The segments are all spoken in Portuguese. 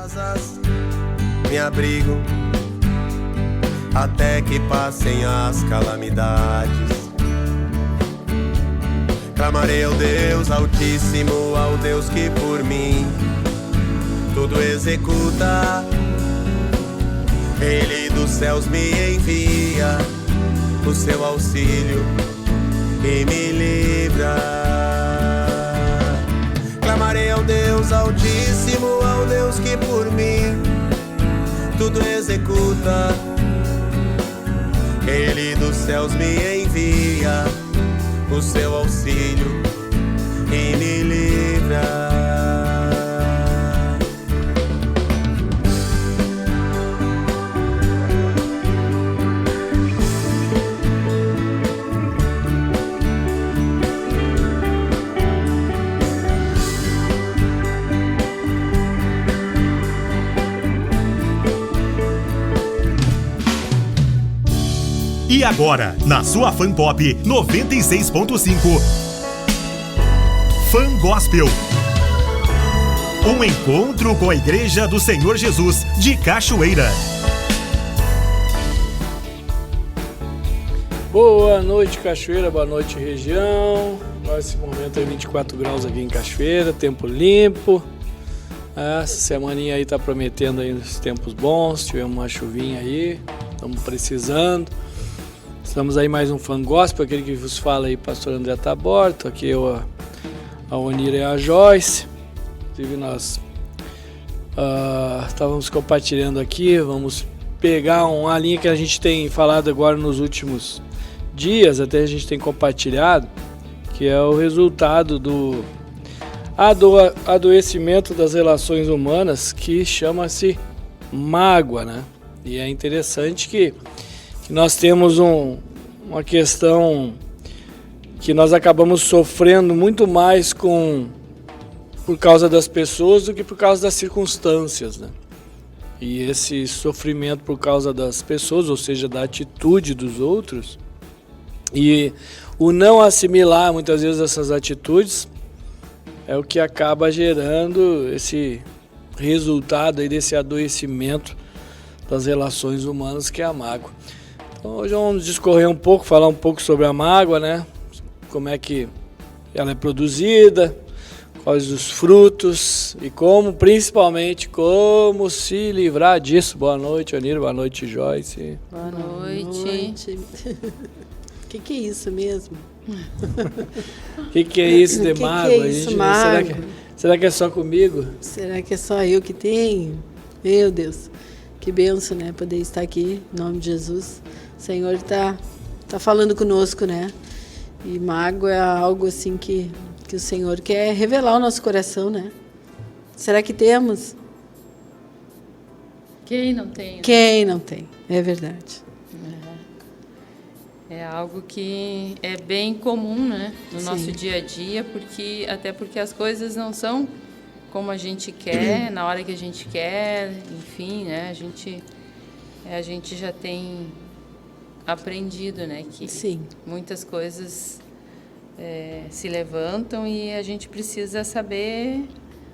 asas me abrigo até que passem as calamidades. Clamarei ao Deus Altíssimo, ao Deus que por mim tudo executa. Ele dos céus me envia o seu auxílio e me livra. Clamarei ao Deus Altíssimo, ao Deus que por mim tudo executa. Ele dos céus me envia o seu auxílio e me livra. E agora, na sua Fan Pop 96.5, Fan Gospel. Um encontro com a Igreja do Senhor Jesus de Cachoeira. Boa noite, Cachoeira, boa noite, região. Nesse momento é 24 graus aqui em Cachoeira, tempo limpo. Essa semaninha aí tá prometendo aí uns tempos bons, tivemos uma chuvinha aí, estamos precisando. Estamos aí mais um Fan Gospel, aquele que vos fala aí, pastor André Taborto, aqui eu, a Onira e a Joyce. Inclusive nós estávamos compartilhando aqui, vamos pegar uma linha que a gente tem falado agora nos últimos dias, até a gente tem compartilhado, que é o resultado do adoecimento das relações humanas, que chama-se mágoa, né? E é interessante que nós temos uma questão que nós acabamos sofrendo muito mais por causa das pessoas do que por causa das circunstâncias, né? E esse sofrimento por causa das pessoas, ou seja, da atitude dos outros, e o não assimilar muitas vezes essas atitudes, é o que acaba gerando esse resultado aí desse adoecimento das relações humanas, que é a mágoa. Então, hoje vamos discorrer um pouco, falar um pouco sobre a mágoa, né? Como é que ela é produzida, quais os frutos e principalmente, como se livrar disso. Boa noite, Onira, boa noite, Joyce. Boa noite. O que é isso mesmo? O que é isso de mágoa? Que é isso, mágoa? Será que é só comigo? Será que é só eu que tenho? Meu Deus, que bênção, né? Poder estar aqui, em nome de Jesus. O Senhor está falando conosco, né? E mágoa é algo assim que o Senhor quer revelar ao nosso coração, né? Será que temos? Quem não tem? Quem não tem, é verdade. É algo que é bem comum, né? No Sim. nosso dia a dia, até porque as coisas não são como a gente quer, na hora que a gente quer, enfim, né? A gente já tem aprendido, né? Que Sim. muitas coisas se levantam e a gente precisa saber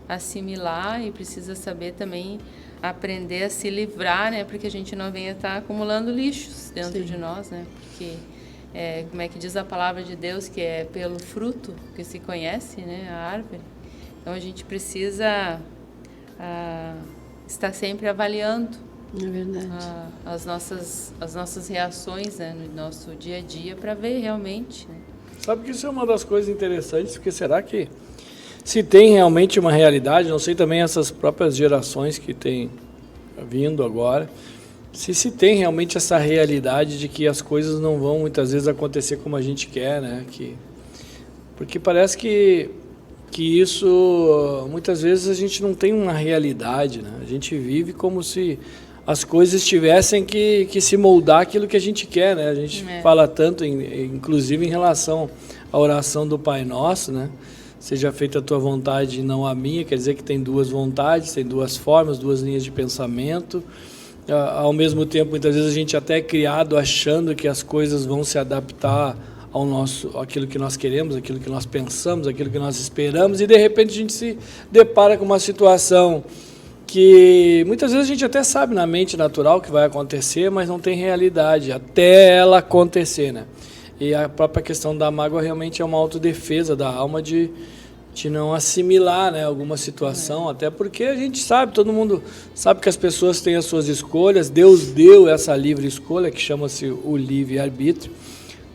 assimilar e precisa saber também aprender a se livrar, né? Porque a gente não venha estar acumulando lixos dentro Sim. de nós, né? Porque, como é que diz a palavra de Deus, que é pelo fruto que se conhece, né? A árvore. Então, a gente precisa estar sempre avaliando É verdade. as nossas reações, né? No nosso dia a dia, para ver realmente, né? Sabe que isso é uma das coisas interessantes, porque será que se tem realmente uma realidade, não sei também essas próprias gerações que têm vindo agora, se tem realmente essa realidade de que as coisas não vão muitas vezes acontecer como a gente quer, né? Porque parece que isso, muitas vezes a gente não tem uma realidade, né? A gente vive como se as coisas tivessem que se moldar aquilo que a gente quer, né? A gente fala tanto, inclusive em relação à oração do Pai Nosso, né? Seja feita a tua vontade e não a minha, quer dizer que tem duas vontades, tem duas formas, duas linhas de pensamento. Ao mesmo tempo, muitas vezes a gente até é criado achando que as coisas vão se adaptar àquilo que nós queremos, aquilo que nós pensamos, aquilo que nós esperamos, e de repente a gente se depara com uma situação que muitas vezes a gente até sabe na mente natural que vai acontecer, mas não tem realidade até ela acontecer, né? E a própria questão da mágoa realmente é uma autodefesa da alma de não assimilar, né, alguma situação, até porque a gente sabe, todo mundo sabe que as pessoas têm as suas escolhas, Deus deu essa livre escolha, que chama-se o livre-arbítrio,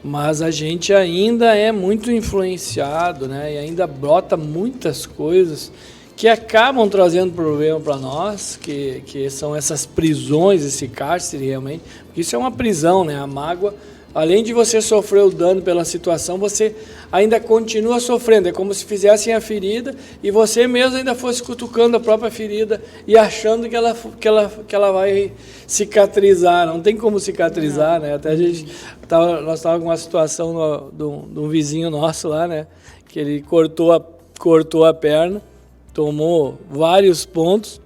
mas a gente ainda é muito influenciado, né, e ainda brota muitas coisas que acabam trazendo problema para nós, que são essas prisões, esse cárcere realmente, porque isso é uma prisão, né, a mágoa. Além de você sofrer o dano pela situação, você ainda continua sofrendo. É como se fizessem a ferida e você mesmo ainda fosse cutucando a própria ferida e achando que ela vai cicatrizar. Não tem como cicatrizar, né? Até nós estávamos com uma situação de um vizinho nosso lá, né? Que ele cortou a perna, tomou vários pontos,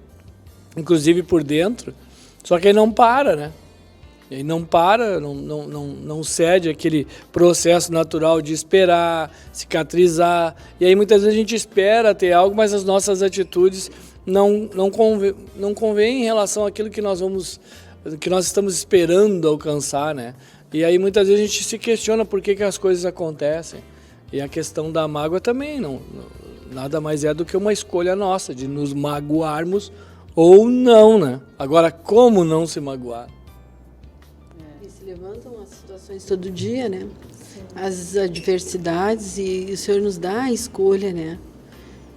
inclusive por dentro, só que ele não para, né? E aí não para, não cede aquele processo natural de esperar, cicatrizar. E aí muitas vezes a gente espera ter algo, mas as nossas atitudes não convêm em relação àquilo que nós estamos esperando alcançar, né? E aí muitas vezes a gente se questiona por que as coisas acontecem. E a questão da mágoa também nada mais é do que uma escolha nossa, de nos magoarmos ou não, né? Agora, como não se magoar? Levantam as situações todo dia, né? Sim. As adversidades, e o Senhor nos dá a escolha, né?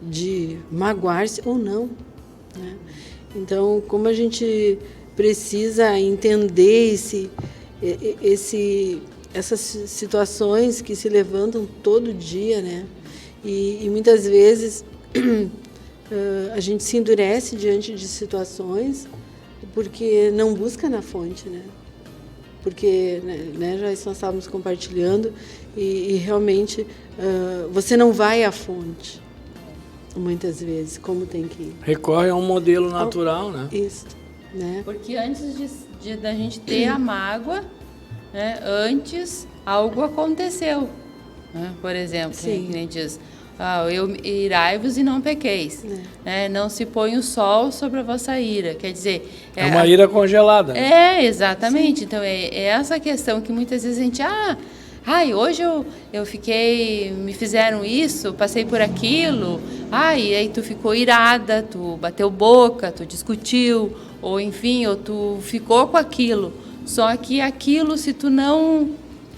De magoar-se ou não, né? Então, como a gente precisa entender essas situações que se levantam todo dia, né? E muitas vezes a gente se endurece diante de situações porque não busca na fonte, né? Porque né, já nós estávamos compartilhando e realmente você não vai à fonte, muitas vezes, como tem que ir. Recorre a um modelo natural, né? Isso, né? Porque antes da gente ter a mágoa, né, antes algo aconteceu, né? Por exemplo, que nem diz, eu irai-vos e não pequeis. Não se põe o sol sobre a vossa ira. Quer dizer... É uma ira congelada. Né? Exatamente. Sim. Então, é essa questão que muitas vezes a gente... hoje me fizeram isso, passei por aquilo. E aí tu ficou irada, tu bateu boca, tu discutiu, ou enfim, ou tu ficou com aquilo. Só que aquilo, se tu não...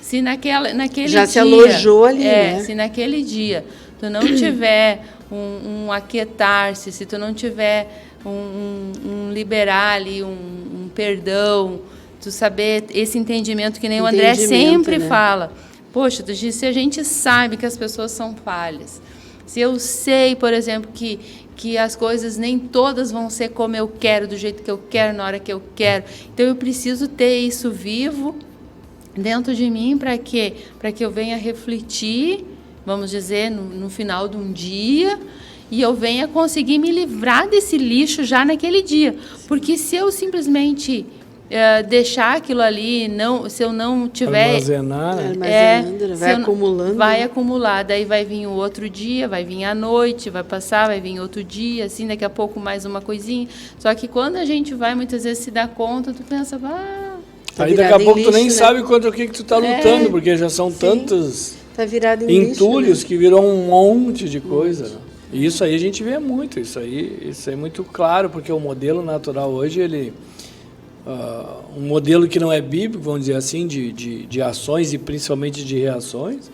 Se naquele já dia... Já se alojou ali, né? Se naquele dia... tu não tiver um aquietar-se, se tu não tiver um liberar ali, um perdão, tu saber esse entendimento que nem o André sempre fala. Poxa, se a gente sabe que as pessoas são falhas, se eu sei, por exemplo, que as coisas nem todas vão ser como eu quero, do jeito que eu quero, na hora que eu quero, então eu preciso ter isso vivo dentro de mim para quê? Para que eu venha refletir, vamos dizer, no final de um dia, e eu venha conseguir me livrar desse lixo já naquele dia. Porque se eu simplesmente deixar aquilo ali, se eu não tiver... Armazenando, acumulando. Vai acumular, daí vai vir o outro dia, vai vir a noite, vai passar, vai vir outro dia, assim, daqui a pouco mais uma coisinha. Só que quando a gente vai, muitas vezes, se dá conta, tu pensa, aí daqui a pouco tu nem sabe contra o que tu tá lutando, porque já são tantos... Tá virado em entulhos, lixo, né? Que virou um monte de coisa. Né? E isso aí a gente vê muito, isso aí é muito claro, porque o modelo natural hoje, um modelo que não é bíblico, vamos dizer assim, de ações e principalmente de reações,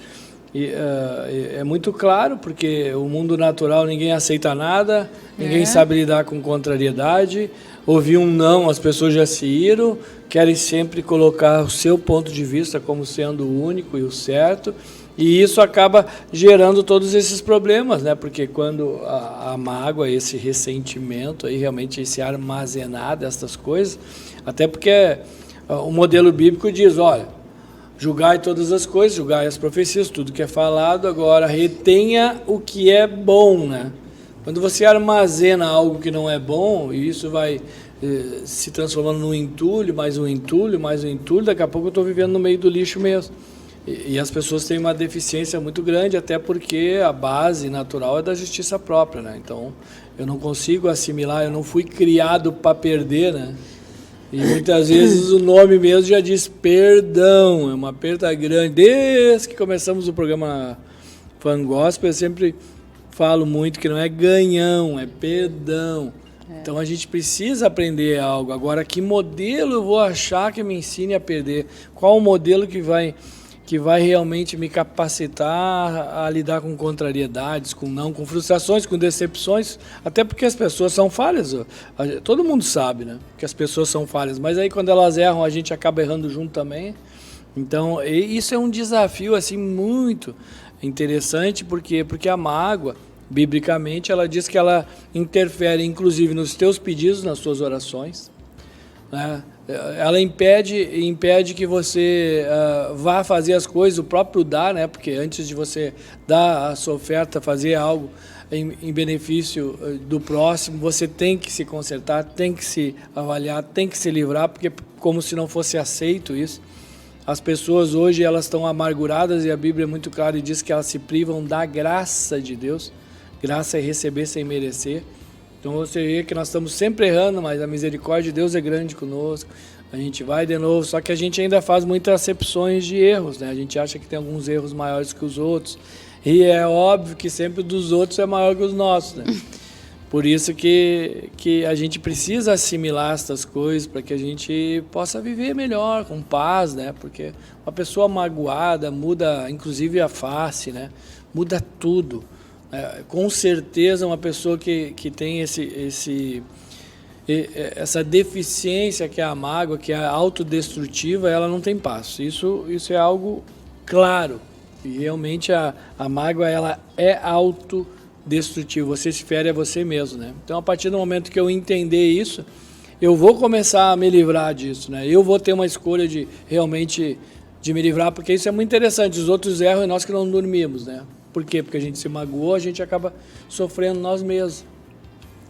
é muito claro, porque o mundo natural ninguém aceita nada, ninguém sabe lidar com contrariedade, ouvir um não, as pessoas já se iram, querem sempre colocar o seu ponto de vista como sendo o único e o certo, e isso acaba gerando todos esses problemas, né? Porque quando a mágoa, esse ressentimento, aí realmente esse armazenar dessas coisas, até porque o modelo bíblico diz, olha, julgai todas as coisas, julgai as profecias, tudo que é falado, agora retenha o que é bom, né? Quando você armazena algo que não é bom, e isso vai se transformando num entulho, mais um entulho, mais um entulho, daqui a pouco eu estou vivendo no meio do lixo mesmo. E as pessoas têm uma deficiência muito grande, até porque a base natural é da justiça própria, né? Então, eu não consigo assimilar, eu não fui criado para perder, né? E muitas vezes o nome mesmo já diz perdão, é uma perda grande. Desde que começamos o programa Fan Gospel, eu sempre falo muito que não é ganhão, é perdão. Então a gente precisa aprender algo. Agora, que modelo eu vou achar que me ensine a perder? Qual o modelo que vai realmente me capacitar a lidar com contrariedades, com frustrações, com decepções, até porque as pessoas são falhas. Todo mundo sabe, né, que as pessoas são falhas, mas aí quando elas erram, a gente acaba errando junto também. Então, isso é um desafio assim muito interessante, porque a mágoa, biblicamente, ela diz que ela interfere inclusive nos teus pedidos, nas suas orações, né? Ela impede que você vá fazer as coisas, o próprio dar, né? Porque antes de você dar a sua oferta, fazer algo em benefício do próximo, você tem que se consertar, tem que se avaliar, tem que se livrar, porque como se não fosse aceito isso. As pessoas hoje elas estão amarguradas e a Bíblia é muito clara e diz que elas se privam da graça de Deus. Graça é receber sem merecer. Então você vê que nós estamos sempre errando, mas a misericórdia de Deus é grande conosco. A gente vai de novo, só que a gente ainda faz muitas acepções de erros, né? A gente acha que tem alguns erros maiores que os outros. E é óbvio que sempre o dos outros é maior que os nossos, né? Por isso que a gente precisa assimilar essas coisas para que a gente possa viver melhor, com paz, né? Porque uma pessoa magoada muda, inclusive, a face, né? Muda tudo. Com certeza uma pessoa que tem essa deficiência que é a mágoa, que é autodestrutiva, ela não tem paz. Isso é algo claro. E realmente a mágoa ela é autodestrutiva. Você se fere a você mesmo, né? Então, a partir do momento que eu entender isso, eu vou começar a me livrar disso, né? Eu vou ter uma escolha de realmente de me livrar, porque isso é muito interessante. Os outros erram e nós que não dormimos, né? Por quê? Porque a gente se magoou, a gente acaba sofrendo nós mesmos.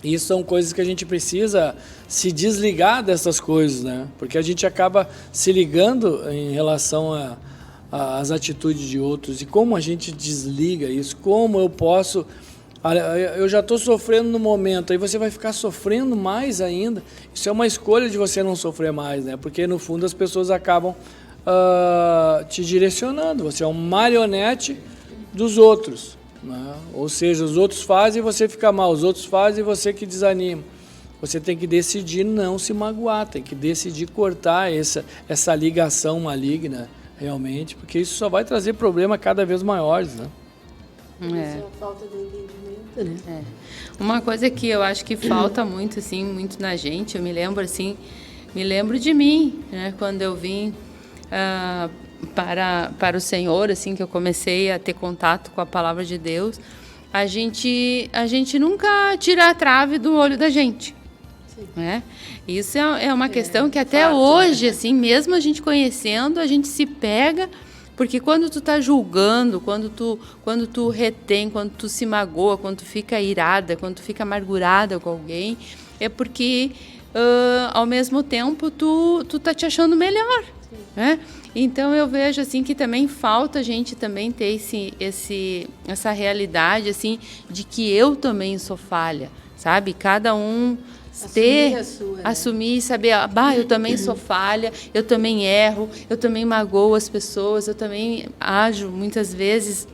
E isso são coisas que a gente precisa se desligar dessas coisas, né? Porque a gente acaba se ligando em relação às atitudes de outros. E como a gente desliga isso? Como eu posso... Eu já estou sofrendo no momento, aí você vai ficar sofrendo mais ainda. Isso é uma escolha de você não sofrer mais, né? Porque no fundo as pessoas acabam te direcionando. Você é um marionete dos outros, né? Ou seja, os outros fazem e você fica mal, os outros fazem e você que desanima. Você tem que decidir não se magoar, tem que decidir cortar essa ligação maligna, realmente, porque isso só vai trazer problemas cada vez maiores, né? Isso é a falta de entendimento, né? Uma coisa que eu acho que falta muito, assim, muito na gente, eu me lembro de mim, né? Quando eu vim para o Senhor, assim, que eu comecei a ter contato com a palavra de Deus, a gente nunca tira a trave do olho da gente, né? Isso é uma questão que até fato, hoje, né? Assim, mesmo a gente conhecendo, a gente se pega, porque quando tu tá julgando, quando tu retém, quando tu se magoa, quando tu fica irada, quando tu fica amargurada com alguém, é porque ao mesmo tempo tu tá te achando melhor, né? Então eu vejo assim que também falta a gente também ter essa realidade assim de que eu também sou falha, sabe? Cada um assumir e saber, eu também sou falha, eu também erro, eu também magoo as pessoas, eu também ajo muitas vezes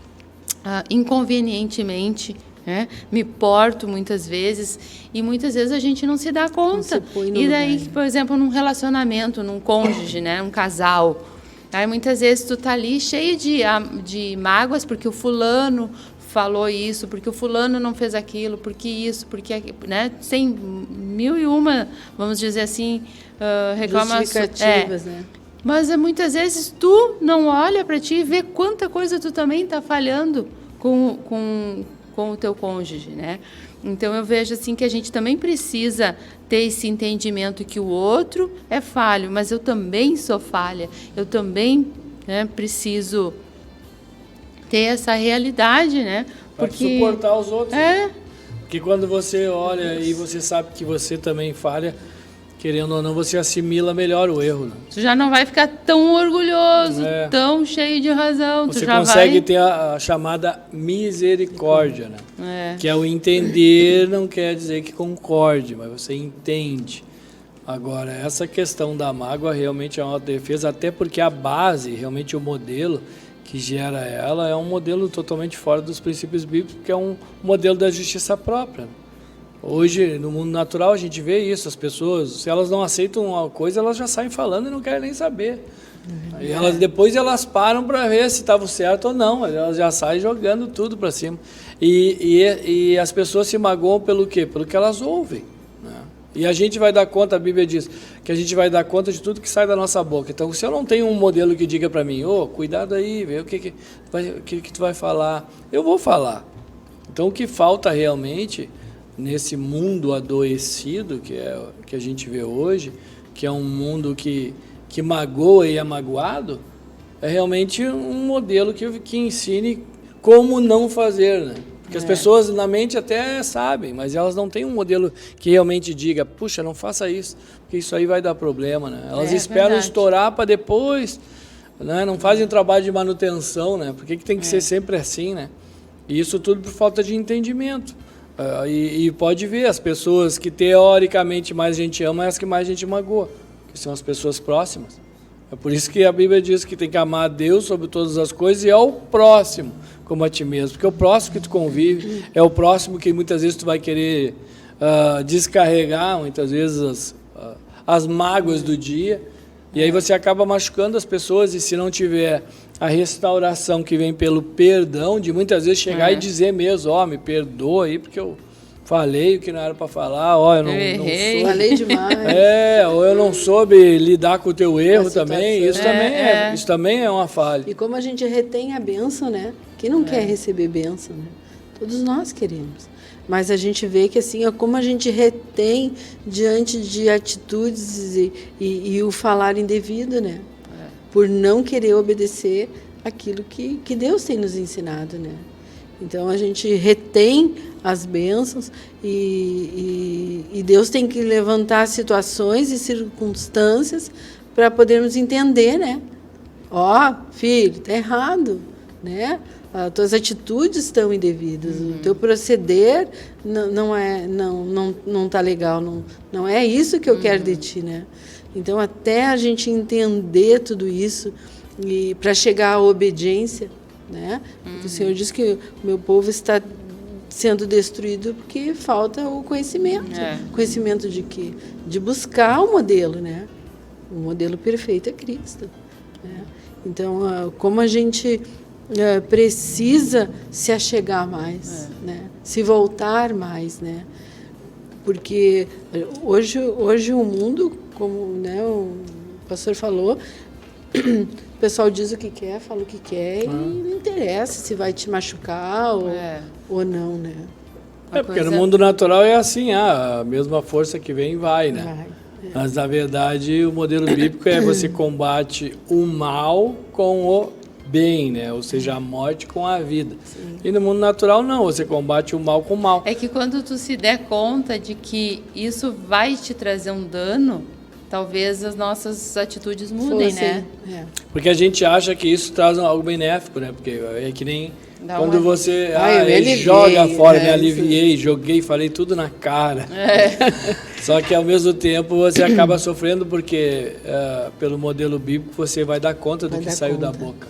inconvenientemente, né? Me porto muitas vezes e muitas vezes a gente não se dá conta. E daí, lugar, por exemplo, num relacionamento, num cônjuge, né? Um casal, aí muitas vezes tu tá ali cheio de mágoas porque o fulano falou isso, porque o fulano não fez aquilo, porque, né? Tem 1001, vamos dizer assim, justificativas, né? Mas muitas vezes tu não olha para ti e vê quanta coisa tu também tá falhando com o teu cônjuge, né? Então eu vejo assim que a gente também precisa ter esse entendimento que o outro é falho, mas eu também sou falha, eu também, né, preciso ter essa realidade, né? Porque suportar os outros. Porque quando você olha e você sabe que você também falha, querendo ou não, você assimila melhor o erro. Né? Tu já não vai ficar tão orgulhoso, É. tão cheio de razão. Você tu já consegue vai... ter a chamada misericórdia, né? É. Que é o entender, não quer dizer que concorde, mas você entende. Agora, essa questão da mágoa realmente é uma defesa, até porque a base, realmente o modelo que gera ela, é um modelo totalmente fora dos princípios bíblicos, que é um modelo da justiça própria. Hoje, no mundo natural, a gente vê isso, as pessoas, se elas não aceitam uma coisa, elas já saem falando e não querem nem saber. E depois elas param para ver se estava certo ou não, elas já saem jogando tudo para cima. E as pessoas se magoam pelo quê? Pelo que elas ouvem. Né? E a gente vai dar conta, a Bíblia diz, que a gente vai dar conta de tudo que sai da nossa boca. Então, se eu não tenho um modelo que diga para mim, cuidado aí, vê o que tu vai falar, eu vou falar. Então, o que falta realmente nesse mundo adoecido que a gente vê hoje, que é um mundo que magoa e é magoado, é realmente um modelo que ensine como não fazer, né? Porque as pessoas na mente até sabem, mas elas não têm um modelo que realmente diga, puxa, não faça isso, porque isso aí vai dar problema, né? Elas esperam verdade. estourar para depois, né? Não fazem trabalho de manutenção, né? Por que tem que ser sempre assim, né? E isso tudo por falta de entendimento. E pode ver, as pessoas que teoricamente mais a gente ama, é as que mais a gente magoa, que são as pessoas próximas. É por isso que a Bíblia diz que tem que amar a Deus sobre todas as coisas e ao próximo como a ti mesmo. Porque é o próximo que tu convive, é o próximo que muitas vezes tu vai querer descarregar, muitas vezes as mágoas do dia. E aí você acaba machucando as pessoas, e se não tiver a restauração que vem pelo perdão, de muitas vezes chegar e dizer mesmo, me perdoa aí, porque eu falei o que não era para falar, eu não soube. Falei demais. Ou eu não soube lidar com o teu erro também, situação. isso também é uma falha. E como a gente retém a bênção, né? Quem não quer receber bênção, né? Todos nós queremos. Mas a gente vê que assim, como a gente retém diante de atitudes e o falar indevido, né? Por não querer obedecer aquilo que Deus tem nos ensinado, né? Então a gente retém as bênçãos e Deus tem que levantar situações e circunstâncias para podermos entender, né? Filho, tá errado, né? As tuas atitudes estão indevidas, o teu proceder não tá legal, não é isso que eu quero de ti, né? Então, até a gente entender tudo isso e para chegar à obediência, né? Porque o Senhor diz que o meu povo está sendo destruído porque falta o conhecimento. Conhecimento de quê? De buscar o modelo, né? O modelo perfeito é Cristo. Né? Então, como a gente precisa se achegar mais, né? Se voltar mais, né? Porque hoje o mundo, como, né, o pastor falou, o pessoal diz o que quer, fala o que quer e não interessa se vai te machucar ou não, né? Porque no mundo natural é assim, a mesma força que vem vai, né? Mas, na verdade, o modelo bíblico é você combate o mal com o bem, né? Ou seja, a morte com a vida. Sim. E no mundo natural, não. Você combate o mal com o mal. É que quando tu se der conta de que isso vai te trazer um dano, talvez as nossas atitudes mudem, né? Porque a gente acha que isso traz algo benéfico, né? Porque é que nem quando você joga fora, me aliviei, joguei, falei tudo na cara. Só que ao mesmo tempo você acaba sofrendo porque pelo modelo bíblico você vai dar conta do que saiu da boca.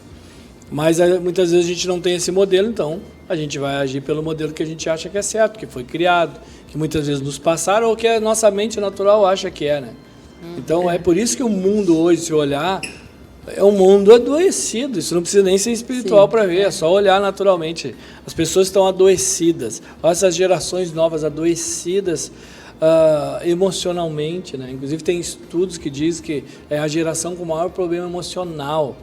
Mas muitas vezes a gente não tem esse modelo, então a gente vai agir pelo modelo que a gente acha que é certo, que foi criado, que muitas vezes nos passaram ou que a nossa mente natural acha que é, né? Então é por isso que o mundo hoje, se olhar, é um mundo adoecido. Isso não precisa nem ser espiritual para ver, é só olhar naturalmente. As pessoas estão adoecidas. Olha essas gerações novas adoecidas emocionalmente, né? Inclusive tem estudos que dizem que é a geração com o maior problema emocional,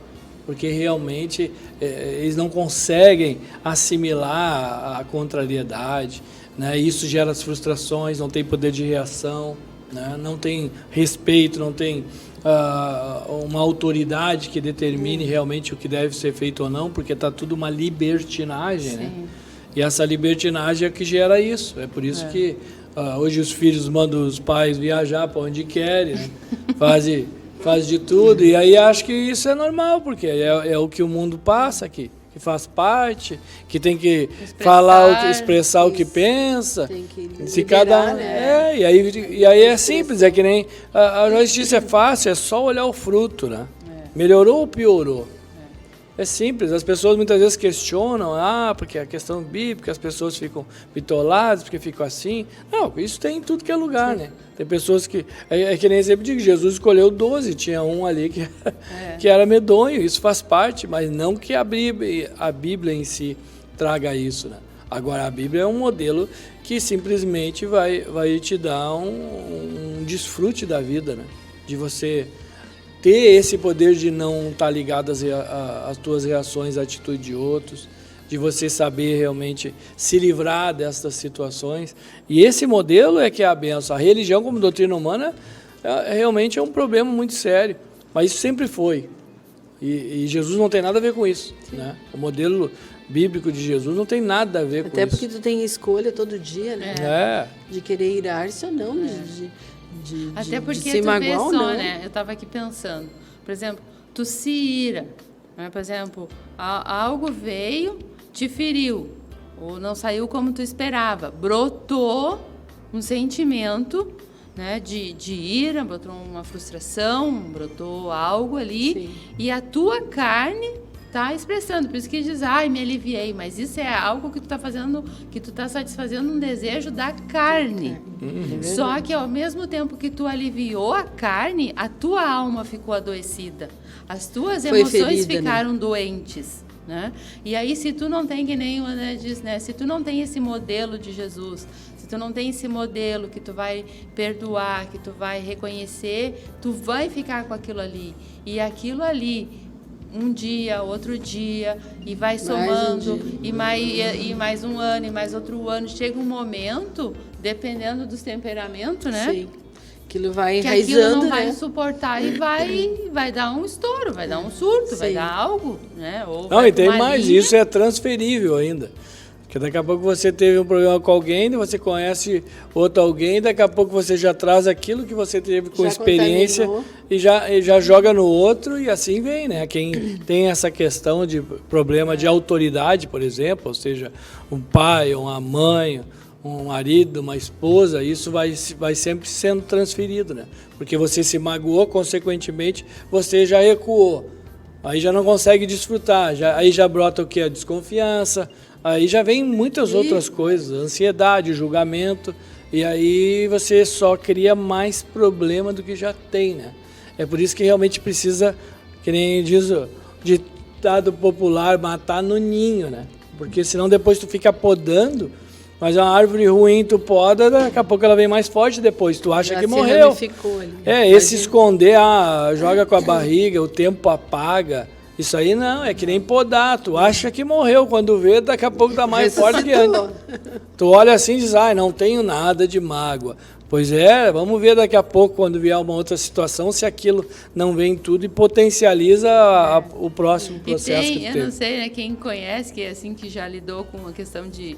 porque realmente eles não conseguem assimilar a contrariedade, né? Isso gera as frustrações, não tem poder de reação, né? Não tem respeito, não tem uma autoridade que determine realmente o que deve ser feito ou não, porque está tudo uma libertinagem, né? E essa libertinagem é que gera isso. É por isso que Hoje os filhos mandam os pais viajar para onde querem, né? faz de tudo. E aí acho que isso é normal, porque é o que o mundo passa aqui. Que faz parte, que tem que expressar o que pensa. Tem que se liberar, cada né? e aí é simples, é que nem a justiça é fácil, é só olhar o fruto, né? Melhorou ou piorou? É simples, as pessoas muitas vezes questionam, porque a questão bíblica, as pessoas ficam bitoladas, porque ficam assim. Não, isso tem em tudo que é lugar, né? Tem pessoas que, que nem sempre digo, Jesus escolheu 12, tinha um ali que era medonho, isso faz parte, mas não que a Bíblia em si traga isso, né? Agora, a Bíblia é um modelo que simplesmente vai te dar um desfrute da vida, né? De você ter esse poder de não estar ligado às tuas reações, à atitude de outros, de você saber realmente se livrar dessas situações. E esse modelo é que é a benção. A religião como doutrina humana realmente é um problema muito sério, mas isso sempre foi. E Jesus não tem nada a ver com isso, né? O modelo bíblico de Jesus não tem nada a ver com isso. Até porque tu tem escolha todo dia, né? De querer irar-se ou não, Até porque de se tu magoar vê ou só, não. né? Eu estava aqui pensando, por exemplo, tu se ira, né? Por exemplo, algo veio, te feriu, ou não saiu como tu esperava, brotou um sentimento, né, de ira, brotou uma frustração, brotou algo ali. Sim. E a tua carne está expressando, por isso que diz, me aliviei, mas isso é algo que tu está fazendo, que tu está satisfazendo um desejo da carne. Só que ao mesmo tempo que tu aliviou a carne, a tua alma ficou adoecida, as tuas emoções ficaram doentes, né? E aí se tu não tem, que nem o André diz, né? Se tu não tem esse modelo de Jesus, se tu não tem esse modelo que tu vai perdoar, que tu vai reconhecer, tu vai ficar com aquilo ali, e aquilo ali um dia, outro dia, e vai somando, e mais um ano, e mais outro ano. Chega um momento, dependendo dos temperamentos, né? Sim. Aquilo vai enraizando, que aquilo não vai né? suportar e vai dar um estouro, vai dar um surto, vai dar algo, né? Ou não, e tem mais, isso é transferível ainda. Porque daqui a pouco você teve um problema com alguém, você conhece outro alguém, daqui a pouco você já traz aquilo que você teve com experiência e já joga no outro, e assim vem, né? Quem tem essa questão de problema de autoridade, por exemplo, ou seja, um pai, uma mãe, um marido, uma esposa, isso vai sempre sendo transferido, né? Porque você se magoou, consequentemente, você já recuou. Aí já não consegue desfrutar, aí já brota o que? A desconfiança. Aí já vem muitas outras coisas, ansiedade, julgamento, e aí você só cria mais problema do que já tem, né? É por isso que realmente precisa, que nem diz o ditado popular, matar no ninho, né? Porque senão depois tu fica podando, mas uma árvore ruim tu poda, daqui a pouco ela vem mais forte depois, tu acha que morreu. Ali. Esse esconder, joga com a barriga, o tempo apaga. Isso aí não, é que nem podar, tu acha que morreu, quando vê, daqui a pouco tá mais forte que antes. Tu olha assim e diz, não tenho nada de mágoa. Pois vamos ver daqui a pouco, quando vier uma outra situação, se aquilo não vem tudo e potencializa o próximo processo que tu teve. Eu não sei, né, quem conhece, que é assim, que já lidou com a questão de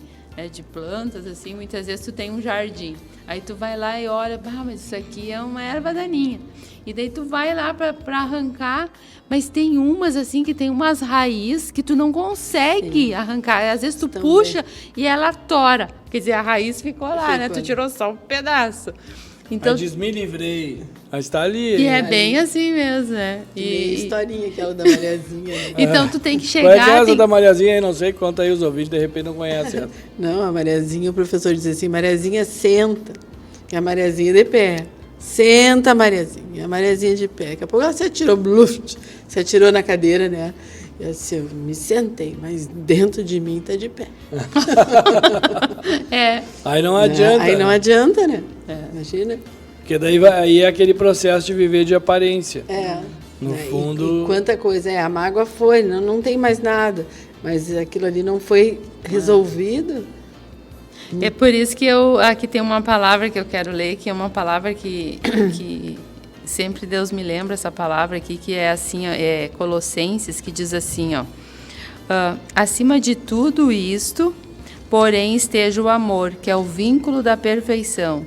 plantas, assim, muitas vezes tu tem um jardim, aí tu vai lá e olha, mas isso aqui é uma erva daninha, e daí tu vai lá para arrancar, mas tem umas assim que tem umas raízes que tu não consegue arrancar, às vezes tu puxa e ela tora, quer dizer, a raiz ficou lá, né? Tu tirou só um pedaço. Então, diz, me livrei, mas está ali. E é bem assim mesmo, né? E historinha, aquela da Mariazinha. Né? Então tu tem que chegar... Qual é essa da Mariazinha aí? Não sei, conta aí os ouvintes, de repente não conhecem ela. Não, a Mariazinha, o professor diz assim, Mariazinha senta, e a Mariazinha de pé. Senta, Mariazinha, a Mariazinha de pé. Daqui a pouco ela se atirou, se atirou na cadeira, né? E assim, eu me sentei, mas dentro de mim tá de pé. Aí não adianta. Aí não adianta, né? Imagina. Porque daí aí é aquele processo de viver de aparência. No fundo... E quanta coisa. A mágoa foi, não tem mais nada. Mas aquilo ali não foi resolvido. É por isso que aqui tem uma palavra que eu quero ler, que é uma palavra que sempre Deus me lembra, essa palavra aqui, que é assim, é Colossenses, que diz assim, acima de tudo isto, porém esteja o amor, que é o vínculo da perfeição.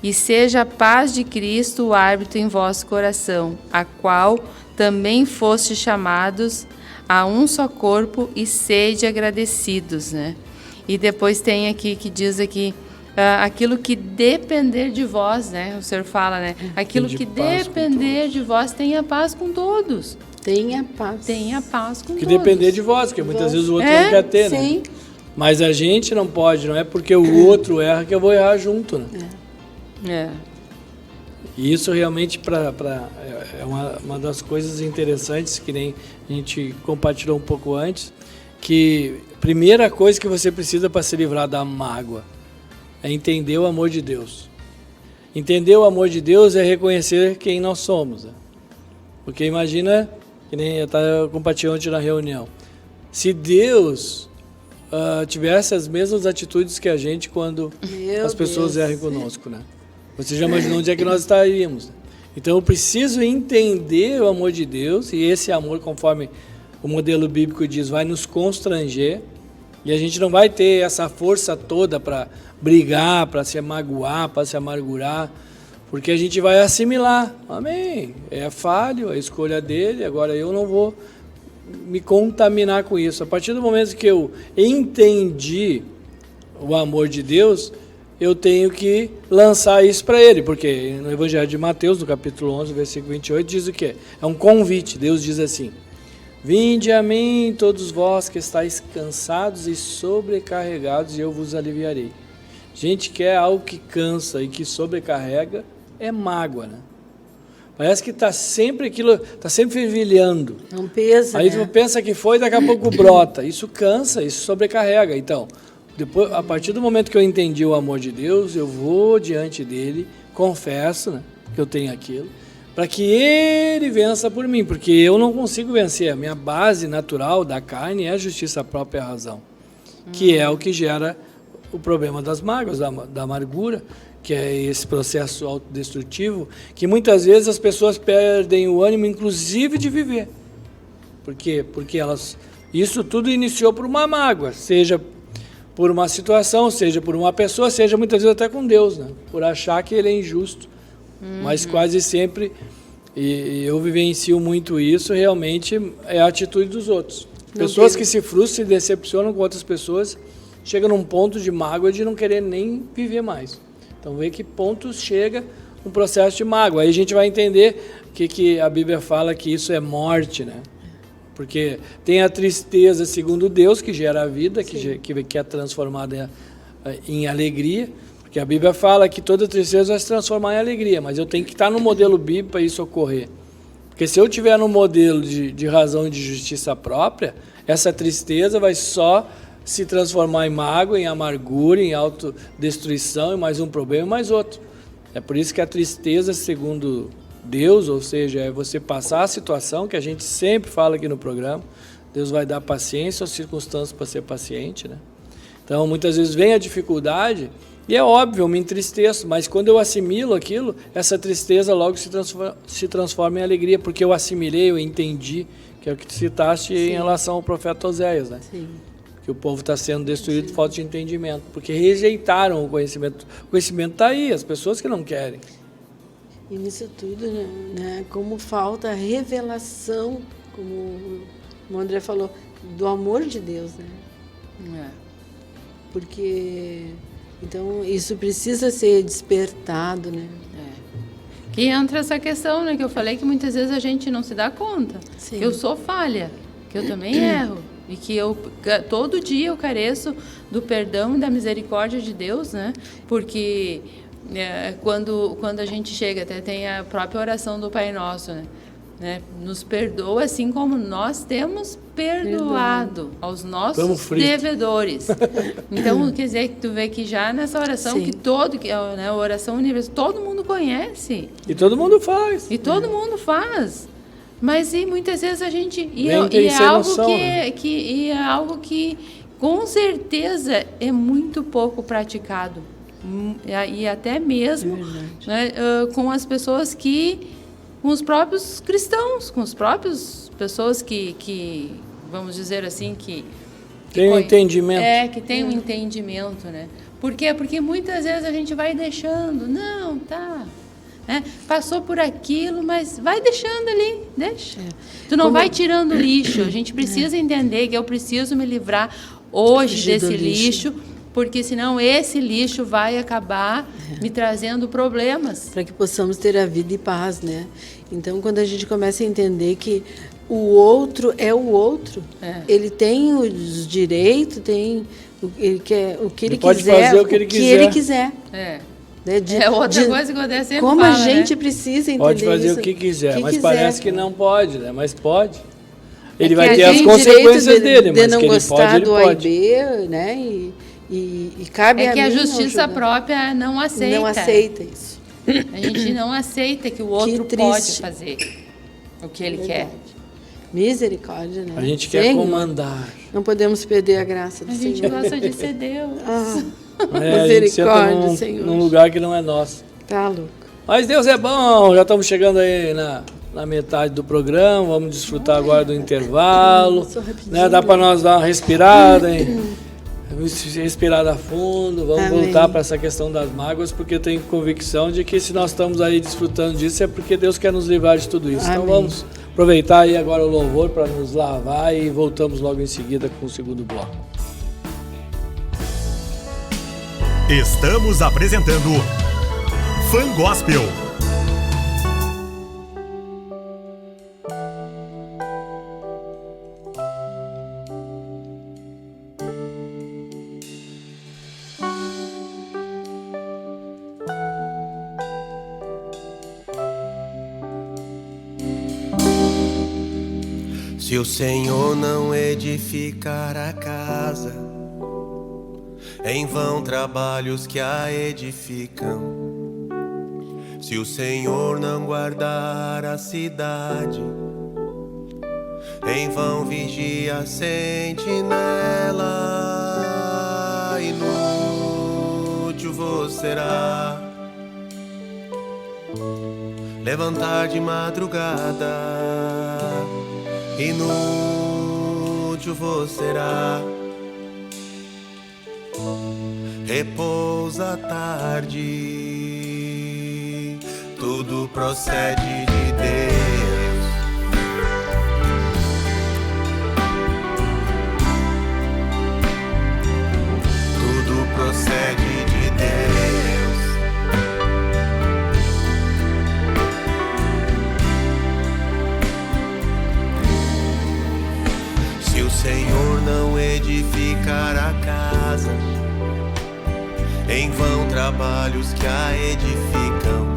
E seja a paz de Cristo o árbitro em vosso coração, a qual também foste chamados a um só corpo, e sede agradecidos, né? E depois tem aqui que diz aqui, aquilo que depender de vós, né? O Senhor fala, né? Aquilo que depender de vós, tenha paz com todos. Tenha paz. Tenha paz com Que todos. depender de vós, porque muitas vezes o outro não quer ter, sim. né? Mas a gente não pode, não é porque o outro erra que eu vou errar junto, né? E isso realmente é uma das coisas interessantes, que nem a gente compartilhou um pouco antes, que a primeira coisa que você precisa para se livrar da mágoa é entender o amor de Deus. Entender o amor de Deus é reconhecer quem nós somos, né? Porque imagina, que nem eu estava compartilhando ontem na reunião, se Deus tivesse as mesmas atitudes que a gente quando as pessoas erram conosco, né? Você já imaginou onde é que nós estaríamos? Então eu preciso entender o amor de Deus, e esse amor, conforme o modelo bíblico diz, vai nos constranger, e a gente não vai ter essa força toda para brigar, para se magoar, para se amargurar, porque a gente vai assimilar. Amém. É falho, a escolha dele, agora eu não vou me contaminar com isso. A partir do momento que eu entendi o amor de Deus, eu tenho que lançar isso para ele, porque no Evangelho de Mateus, no capítulo 11, versículo 28, diz o quê? É um convite. Deus diz assim: vinde a mim todos vós que estáis cansados e sobrecarregados, e eu vos aliviarei. Gente, quer algo que cansa e que sobrecarrega, é mágoa, né? Parece que está sempre aquilo, está sempre fervilhando. Não pesa, Aí né? tu pensa que foi, daqui a pouco brota. Isso cansa, isso sobrecarrega. Então, depois, a partir do momento que eu entendi o amor de Deus, eu vou diante dele, confesso, né, que eu tenho aquilo, para que ele vença por mim, porque eu não consigo vencer. A minha base natural da carne é a justiça própria e a razão, que é o que gera o problema das mágoas, da amargura, que é esse processo autodestrutivo, que muitas vezes as pessoas perdem o ânimo, inclusive, de viver. Por quê? Porque isso tudo iniciou por uma mágoa, seja por uma situação, seja por uma pessoa, seja muitas vezes até com Deus, né? Por achar que ele é injusto. Mas quase sempre, e eu vivencio muito isso, realmente é a atitude dos outros. Pessoas que se frustram e decepcionam com outras pessoas, chegam num ponto de mágoa de não querer nem viver mais. Então vê que pontos chega um processo de mágoa. Aí a gente vai entender que a Bíblia fala que isso é morte, né? Porque tem a tristeza segundo Deus, que gera a vida, que é transformada em alegria. Porque a Bíblia fala que toda tristeza vai se transformar em alegria, mas eu tenho que estar no modelo bíblico para isso ocorrer. Porque se eu estiver no modelo de razão e de justiça própria, essa tristeza vai só se transformar em mágoa, em amargura, em autodestruição, e mais um problema e mais outro. É por isso que a tristeza, segundo Deus, ou seja, é você passar a situação, que a gente sempre fala aqui no programa, Deus vai dar paciência às circunstâncias para ser paciente, né? Então, muitas vezes vem a dificuldade, e é óbvio, eu me entristeço, mas quando eu assimilo aquilo, essa tristeza logo se transforma em alegria, porque eu assimilei, eu entendi, que é o que tu citaste em relação ao profeta Oséias, né? Sim. Que o povo está sendo destruído por falta de entendimento, porque rejeitaram o conhecimento. O conhecimento está aí, as pessoas que não querem. E nisso tudo, né, como falta a revelação, como o André falou, do amor de Deus, né? Porque, então, isso precisa ser despertado, né? Que entra essa questão, né, que eu falei, que muitas vezes a gente não se dá conta. Sim. Que eu sou falha, que eu também erro. E que todo dia eu careço do perdão e da misericórdia de Deus, né? Porque quando a gente chega, até tem a própria oração do Pai Nosso, né? Nos perdoa assim como nós temos perdoado aos nossos devedores. Então, quer dizer, que tu vê que já nessa oração, né, a oração universal, todo mundo conhece. E todo mundo faz. E todo mundo faz. Mas e muitas vezes a gente... E é algo que com certeza é muito pouco praticado. E até mesmo, né, com as pessoas com os próprios cristãos, com as próprias pessoas que vamos dizer assim, que Tem um entendimento. Que tem um entendimento, né? Por quê? Porque muitas vezes a gente vai deixando. Não, tá. Passou por aquilo, mas vai deixando ali, deixa. Tu não vai tirando lixo. A gente precisa entender que eu preciso me livrar hoje desse lixo, porque senão esse lixo vai acabar me trazendo problemas. Para que possamos ter a vida e paz, né? Então, quando a gente começa a entender que o outro é o outro, ele tem os direitos, tem o que ele pode quiser, fazer o que ele quiser. Né? Outra coisa que eu sempre como falo, a gente né? precisa entender Pode fazer isso, o que quiser, mas quiser. parece que não pode, né? Mas pode. Ele que vai a ter as gente consequências dele, de mas não que ele gostar pode, ele do A e pode. B, né? E cabe a É que mim a justiça ajudar. própria não aceita. Não aceita isso. A gente não aceita que o outro Que pode triste. fazer o que ele quer. Misericórdia, né? A gente quer Senhor, comandar. Não podemos perder a graça do A gente Senhor. gosta de ser Deus. A gente Misericórdia, senta Senhor. num lugar que não é nosso. Tá louco. Mas Deus é bom, já estamos chegando aí na metade do programa, vamos desfrutar agora do intervalo. Só rapidinho. Né? Dá para nós dar uma respirada, hein? Respirar a fundo, vamos Amém. voltar para essa questão das mágoas, porque eu tenho convicção de que se nós estamos aí desfrutando disso é porque Deus quer nos livrar de tudo isso. Então Amém. vamos aproveitar aí agora o louvor para nos lavar e voltamos logo em seguida com o segundo bloco. Estamos apresentando Fã Gospel. Se o Senhor não edificar a casa, em vão trabalhos que a edificam. Se o Senhor não guardar a cidade, em vão vigia a sentinela. Inútil vos será levantar de madrugada, inútil vos será repousa à tarde. Tudo procede de Deus. Tudo procede de Deus. Se o Senhor não edificar a casa, em vão trabalhos que a edificam.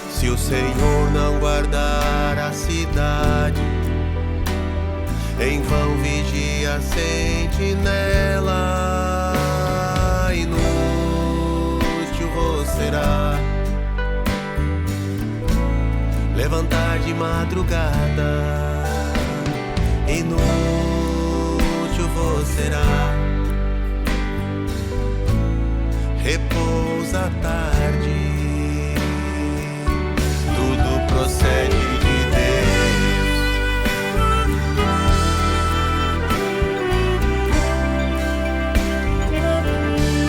Se o Senhor não guardar a cidade, em vão vigia a sentinela. Inútil vos será levantar de madrugada, inútil vos será repousa à tarde. Tudo procede de Deus.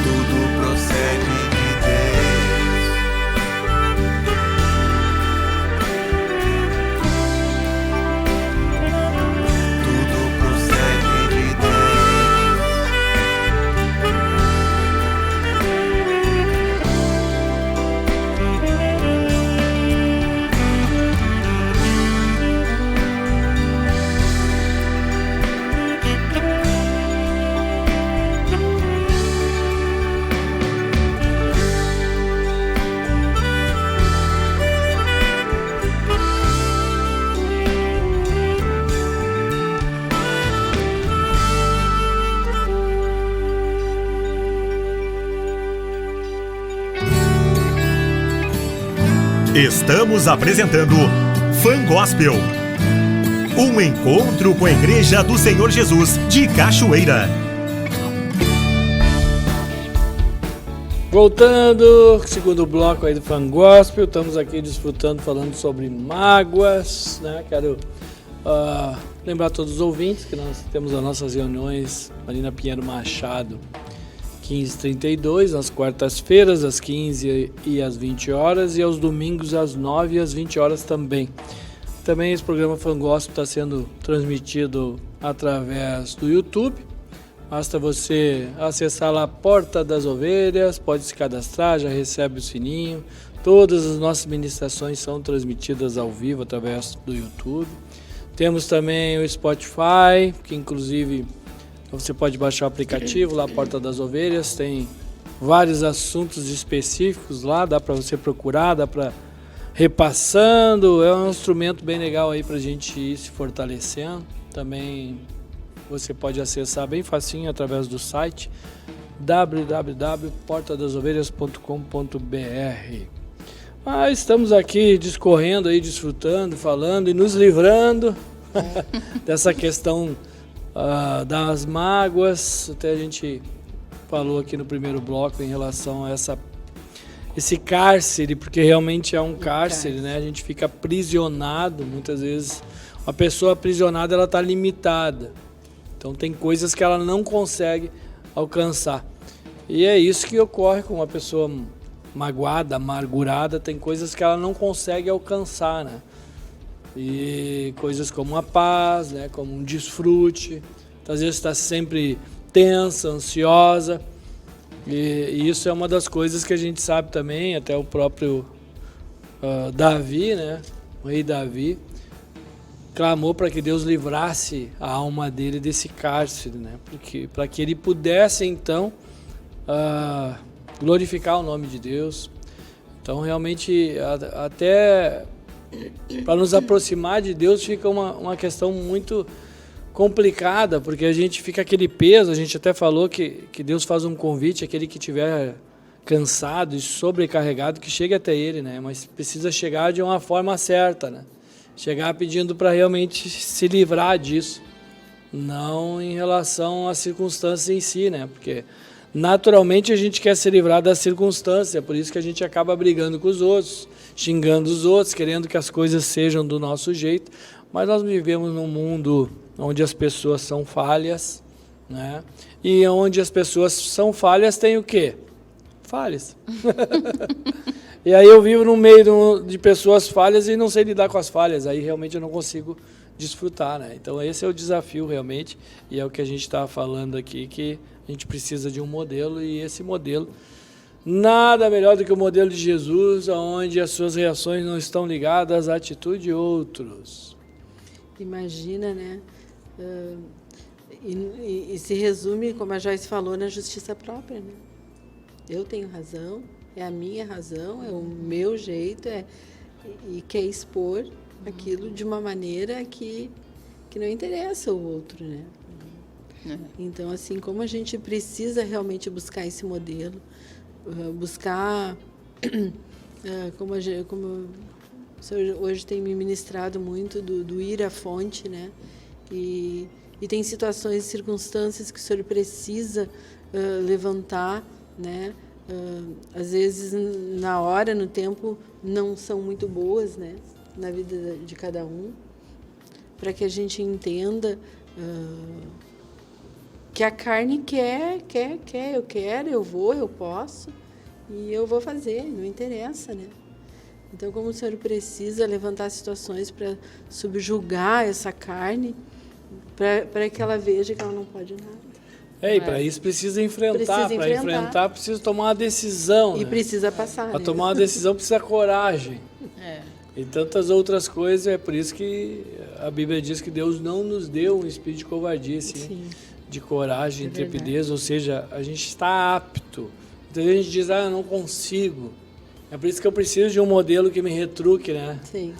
Tudo procede de Deus. Tudo procede de Deus. Estamos apresentando Fã Gospel. Um encontro com a Igreja do Senhor Jesus de Cachoeira. Voltando, segundo bloco aí do Fã Gospel, estamos aqui desfrutando, falando sobre mágoas, né? Quero lembrar a todos os ouvintes que nós temos as nossas reuniões ali na Pinheiro Machado, 15h32, nas quartas-feiras, às 15 e às 20 horas, e aos domingos, às 9 e às 20 horas também. Também esse programa Fan Gospel está sendo transmitido através do YouTube. Basta você acessar lá a Porta das Ovelhas, pode se cadastrar, já recebe o sininho. Todas as nossas ministrações são transmitidas ao vivo através do YouTube. Temos também o Spotify, que inclusive você pode baixar o aplicativo lá, Porta das Ovelhas. Tem vários assuntos específicos lá, dá para você procurar, dá para repassando. É um instrumento bem legal aí para a gente ir se fortalecendo. Também você pode acessar bem facinho através do site www.portadasovelhas.com.br. Mas estamos aqui discorrendo aí, desfrutando, falando e nos livrando dessa questão das mágoas. Até a gente falou aqui no primeiro bloco em relação a esse cárcere, porque realmente é um cárcere, né? A gente fica aprisionado, muitas vezes uma pessoa aprisionada ela está limitada. Então tem coisas que ela não consegue alcançar. E é isso que ocorre com uma pessoa magoada, amargurada, tem coisas que ela não consegue alcançar, né? E coisas como a paz, né? Como um desfrute. Às vezes está sempre tensa, ansiosa. E isso é uma das coisas que a gente sabe também, até o próprio Davi, né? O rei Davi clamou para que Deus livrasse a alma dele desse cárcere, né? Porque para que ele pudesse então glorificar o nome de Deus. Então realmente até para nos aproximar de Deus fica uma questão muito complicada, porque a gente fica aquele peso. A gente até falou que Deus faz um convite àquele que estiver cansado e sobrecarregado que chegue até Ele, né? Mas precisa chegar de uma forma certa, né? Chegar pedindo para realmente se livrar disso, não em relação às circunstâncias em si, né? Porque naturalmente a gente quer se livrar da circunstância, por isso que a gente acaba brigando com os outros, xingando os outros, querendo que as coisas sejam do nosso jeito. Mas nós vivemos num mundo onde as pessoas são falhas, né? E onde as pessoas são falhas tem o quê? Falhas. E aí eu vivo no meio de pessoas falhas e não sei lidar com as falhas, aí realmente eu não consigo desfrutar, né? Então esse é o desafio realmente, e é o que a gente está falando aqui, que a gente precisa de um modelo, e esse modelo, nada melhor do que o modelo de Jesus, onde as suas reações não estão ligadas à atitude de outros. Imagina, né? E se resume, como a Joyce falou, na justiça própria, né? Eu tenho razão, é a minha razão, é o meu jeito, e quer expor aquilo de uma maneira que não interessa o outro, né? Então, assim, como a gente precisa realmente buscar esse modelo, buscar, como o senhor hoje tem me ministrado muito, do ir à fonte, né? E tem situações e circunstâncias que o senhor precisa levantar, né? Às vezes, na hora, no tempo, não são muito boas, né? Na vida de cada um, para que a gente entenda que a carne quer, eu quero, eu vou, eu posso, e eu vou fazer, não interessa, né? Então, como o senhor precisa levantar situações para subjugar essa carne, para que ela veja que ela não pode nada. E para isso precisa enfrentar. Para enfrentar precisa tomar uma decisão. E né? precisa passar. Para né? tomar uma decisão precisa coragem. E tantas outras coisas. É por isso que a Bíblia diz que Deus não nos deu um espírito de covardia, sim, de coragem, intrepidez. Ou seja, a gente está apto. Então a gente diz, eu não consigo. É por isso que eu preciso de um modelo que me retruque, né? Sim.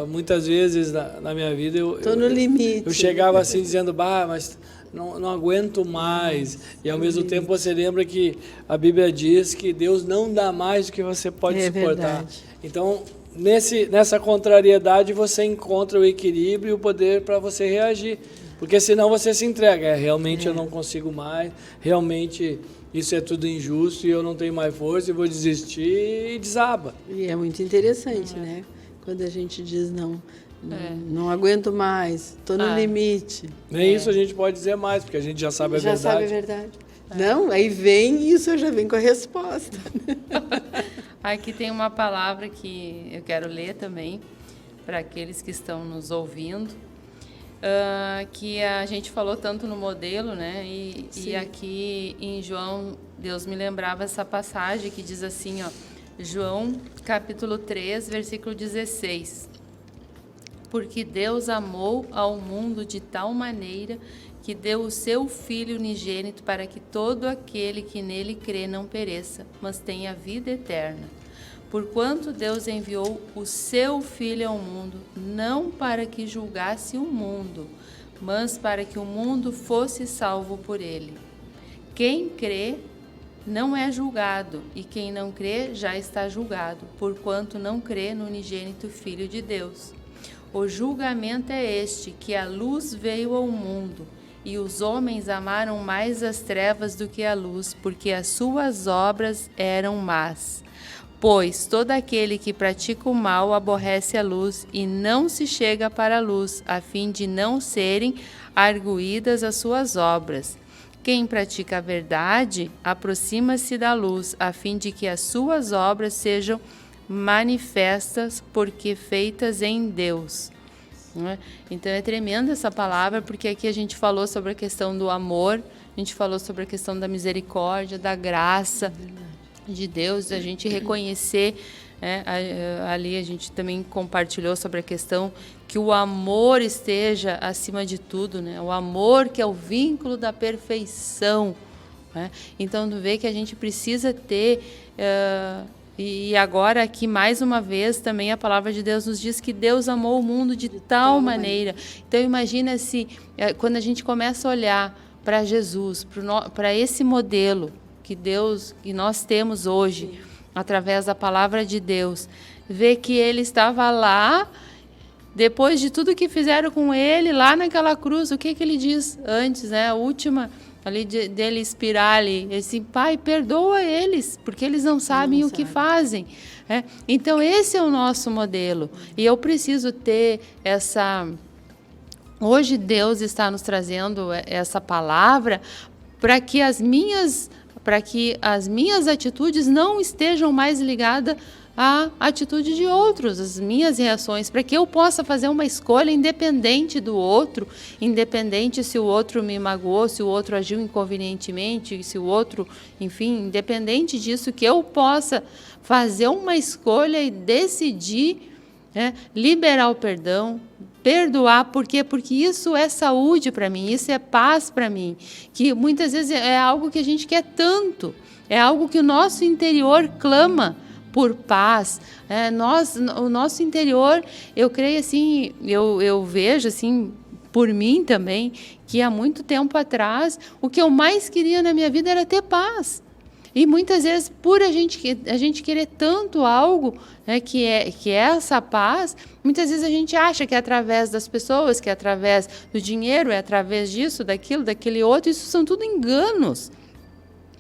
Muitas vezes na minha vida Estou no limite. Eu chegava assim dizendo, mas não aguento mais. E ao mesmo tempo você lembra que a Bíblia diz que Deus não dá mais do que você pode suportar. Verdade. Então, nessa contrariedade você encontra o equilíbrio e o poder para você reagir. Porque senão você se entrega. Realmente eu não consigo mais, realmente isso é tudo injusto e eu não tenho mais força e vou desistir, e desaba. E é muito interessante, né? Quando a gente diz não, Não aguento mais, estou no limite. Nem isso a gente pode dizer mais, porque a gente já sabe a Já verdade. sabe a verdade. Não, aí vem isso, eu já venho com a resposta. Aqui tem uma palavra que eu quero ler também, para aqueles que estão nos ouvindo, que a gente falou tanto no modelo, né? E aqui em João, Deus me lembrava essa passagem que diz assim, ó, João capítulo 3, versículo 16. Porque Deus amou ao mundo de tal maneira que deu o seu Filho unigênito para que todo aquele que nele crê não pereça, mas tenha vida eterna. Porquanto Deus enviou o seu Filho ao mundo, não para que julgasse o mundo, mas para que o mundo fosse salvo por ele. Quem crê não é julgado, e quem não crê já está julgado, porquanto não crê no unigênito Filho de Deus. O julgamento é este, que a luz veio ao mundo, e os homens amaram mais as trevas do que a luz, porque as suas obras eram más. Pois todo aquele que pratica o mal aborrece a luz e não se chega para a luz, a fim de não serem arguídas as suas obras. Quem pratica a verdade aproxima-se da luz, a fim de que as suas obras sejam manifestas, porque feitas em Deus. Então é tremenda essa palavra, porque aqui a gente falou sobre a questão do amor, a gente falou sobre a questão da misericórdia, da graça de Deus, a gente reconhecer, ali a gente também compartilhou sobre a questão que o amor esteja acima de tudo, né? O amor que é o vínculo da perfeição, né? Então tu vê que a gente precisa ter... E agora aqui mais uma vez também a palavra de Deus nos diz que Deus amou o mundo de tal maneira. Então imagina se quando a gente começa a olhar para Jesus, para esse modelo que nós temos hoje, através da palavra de Deus, ver que ele estava lá, depois de tudo que fizeram com ele, lá naquela cruz, o que ele diz antes, né? A última ali dele expirar ali, ele disse, Pai, perdoa eles, porque eles não sabem o que fazem. Então esse é o nosso modelo, e eu preciso ter essa... Hoje Deus está nos trazendo essa palavra para que as minhas atitudes não estejam mais ligadas à atitude de outros, as minhas reações, para que eu possa fazer uma escolha independente do outro, independente se o outro me magoou, se o outro agiu inconvenientemente, se o outro, enfim, independente disso, que eu possa fazer uma escolha e decidir, liberar o perdão, perdoar. Por quê? Porque isso é saúde para mim, isso é paz para mim, que muitas vezes é algo que a gente quer tanto, é algo que o nosso interior clama por paz. O nosso interior, eu creio assim, eu vejo assim, por mim também, que há muito tempo atrás, o que eu mais queria na minha vida era ter paz. E muitas vezes, por a gente querer tanto algo, né, que é essa paz, muitas vezes a gente acha que é através das pessoas, que é através do dinheiro, é através disso, daquilo, daquele outro. Isso são tudo enganos,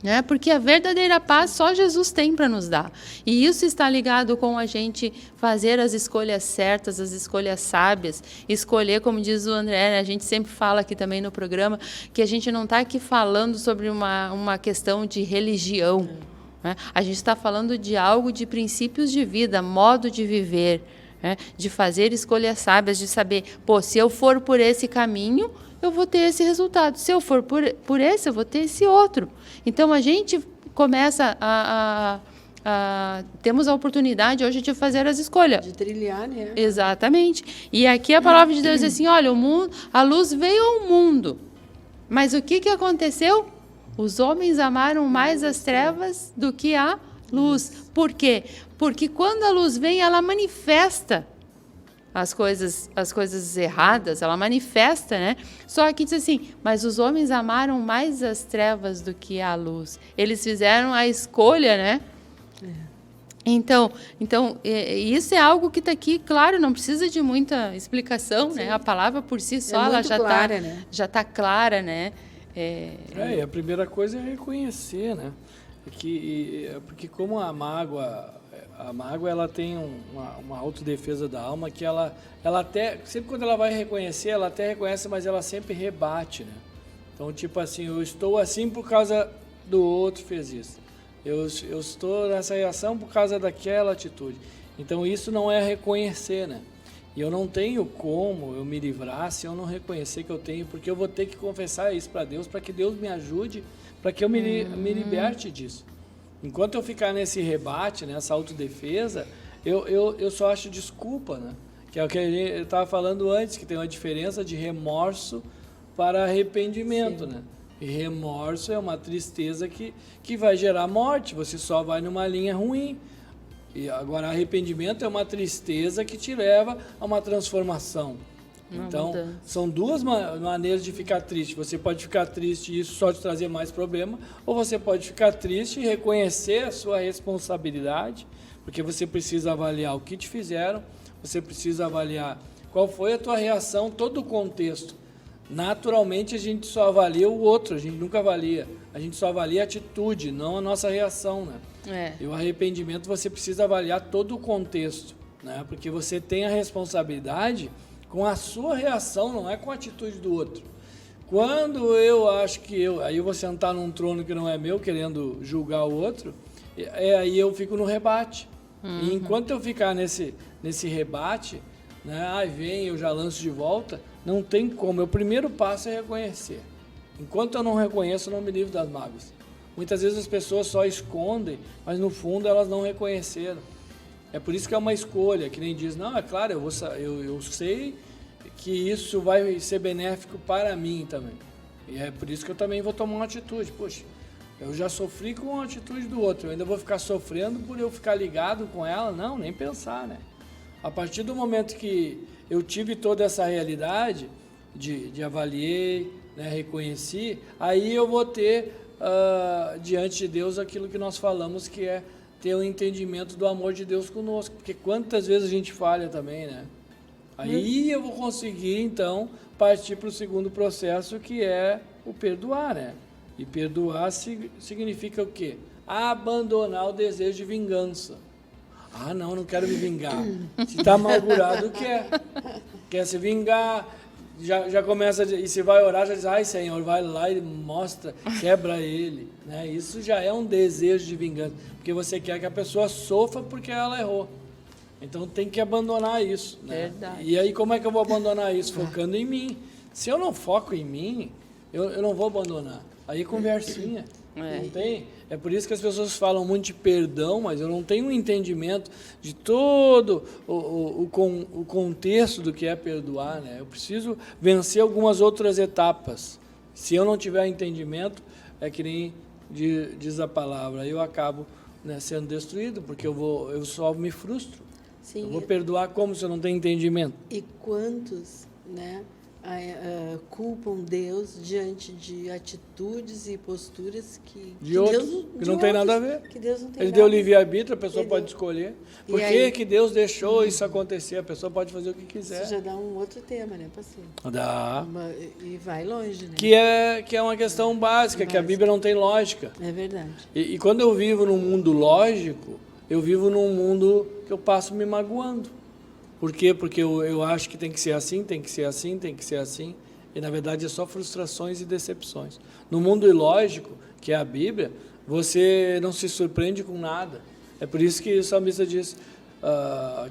né? Porque a verdadeira paz só Jesus tem para nos dar. E isso está ligado com a gente fazer as escolhas certas, as escolhas sábias. Escolher, como diz o André, né? A gente sempre fala aqui também no programa, que a gente não está aqui falando sobre uma questão de religião. Né? A gente está falando de algo de princípios de vida, modo de viver, né? De fazer escolhas sábias, de saber, se eu for por esse caminho, eu vou ter esse resultado. Se eu for por esse, eu vou ter esse outro. Então, a gente começa temos a oportunidade hoje de fazer as escolhas. De trilhar, né? Exatamente. E aqui a palavra de Deus diz assim, olha, a luz veio ao mundo. Mas o que aconteceu? Os homens amaram mais as trevas do que a luz. Por quê? Porque quando a luz vem, ela manifesta as coisas erradas, ela manifesta, né? Só que diz assim, mas os homens amaram mais as trevas do que a luz. Eles fizeram a escolha, né? Então, isso é algo que está aqui, claro, não precisa de muita explicação, né? A palavra por si só, ela já está clara, né? E a primeira coisa é reconhecer, né? Porque como a mágoa, a mágoa, ela tem uma autodefesa da alma que ela até, sempre quando ela vai reconhecer, ela até reconhece, mas ela sempre rebate, né? Então, tipo assim, eu estou assim por causa do outro fez isso. Eu estou nessa reação por causa daquela atitude. Então, isso não é reconhecer, né? E eu não tenho como eu me livrar se eu não reconhecer que eu tenho, porque eu vou ter que confessar isso para Deus, para que Deus me ajude, para que eu me liberte disso. Enquanto eu ficar nesse rebate, nessa autodefesa, eu só acho desculpa, né? Que é o que eu estava falando antes, que tem uma diferença de remorso para arrependimento, sim, né? E remorso é uma tristeza que vai gerar morte, você só vai numa linha ruim. E agora, arrependimento é uma tristeza que te leva a uma transformação. Então, são duas maneiras de ficar triste. Você pode ficar triste e isso só te trazer mais problema, ou você pode ficar triste e reconhecer a sua responsabilidade, porque você precisa avaliar o que te fizeram, você precisa avaliar qual foi a tua reação, todo o contexto. Naturalmente, a gente só avalia o outro, a gente nunca avalia. A gente só avalia a atitude, não a nossa reação, né? E o arrependimento, você precisa avaliar todo o contexto, né? Porque você tem a responsabilidade com a sua reação, não é com a atitude do outro. Quando eu acho que aí eu vou sentar num trono que não é meu, querendo julgar o outro, aí eu fico no rebate. E enquanto eu ficar nesse rebate, né, aí vem, eu já lanço de volta, não tem como. O primeiro passo é reconhecer. Enquanto eu não reconheço, eu não me livro das mágoas. Muitas vezes as pessoas só escondem, mas no fundo elas não reconheceram. É por isso que é uma escolha, que nem diz, não, é claro, eu sei que isso vai ser benéfico para mim também. E é por isso que eu também vou tomar uma atitude. Poxa, eu já sofri com a atitude do outro, eu ainda vou ficar sofrendo por eu ficar ligado com ela? Não, nem pensar, né? A partir do momento que eu tive toda essa realidade, de avaliei, né, reconheci, aí eu vou ter diante de Deus aquilo que nós falamos, que é ter um entendimento do amor de Deus conosco, porque quantas vezes a gente falha também, né? Aí eu vou conseguir, então, partir para o segundo processo, que é o perdoar, né? E perdoar significa o quê? Abandonar o desejo de vingança. Ah, não quero me vingar. Se está amargurado, quer se vingar, já começa, e se vai orar, já diz, ai Senhor, vai lá e mostra, quebra ele. Né? Isso já é um desejo de vingança, porque você quer que a pessoa sofra porque ela errou. Então tem que abandonar isso. Né? Verdade. E aí como é que eu vou abandonar isso? Focando em mim. Se eu não foco em mim, eu não vou abandonar. Aí conversinha. Não tem? É por isso que as pessoas falam muito de perdão, mas eu não tenho um entendimento de todo o contexto do que é perdoar, né? Eu preciso vencer algumas outras etapas. Se eu não tiver entendimento, é que nem diz a palavra, eu acabo, né, sendo destruído, porque eu só me frustro. Sim. Eu vou perdoar como se eu não tenho entendimento? E quantos, né, culpam Deus diante de atitudes e posturas que não tem nada a ver. Que Deus não tem Ele nada deu livre-arbítrio, a pessoa pode escolher. Por aí, que Deus deixou isso acontecer? A pessoa pode fazer o que quiser. Isso já dá um outro tema, né, pastor? Dá. E vai longe, né? Que é uma questão básica, que a Bíblia não tem lógica. É verdade. E quando eu vivo num mundo lógico, eu vivo num mundo que eu passo me magoando. Por quê? Porque eu acho que tem que ser assim, tem que ser assim, tem que ser assim. E, na verdade, é só frustrações e decepções. No mundo ilógico, que é a Bíblia, você não se surpreende com nada. É por isso que o salmista diz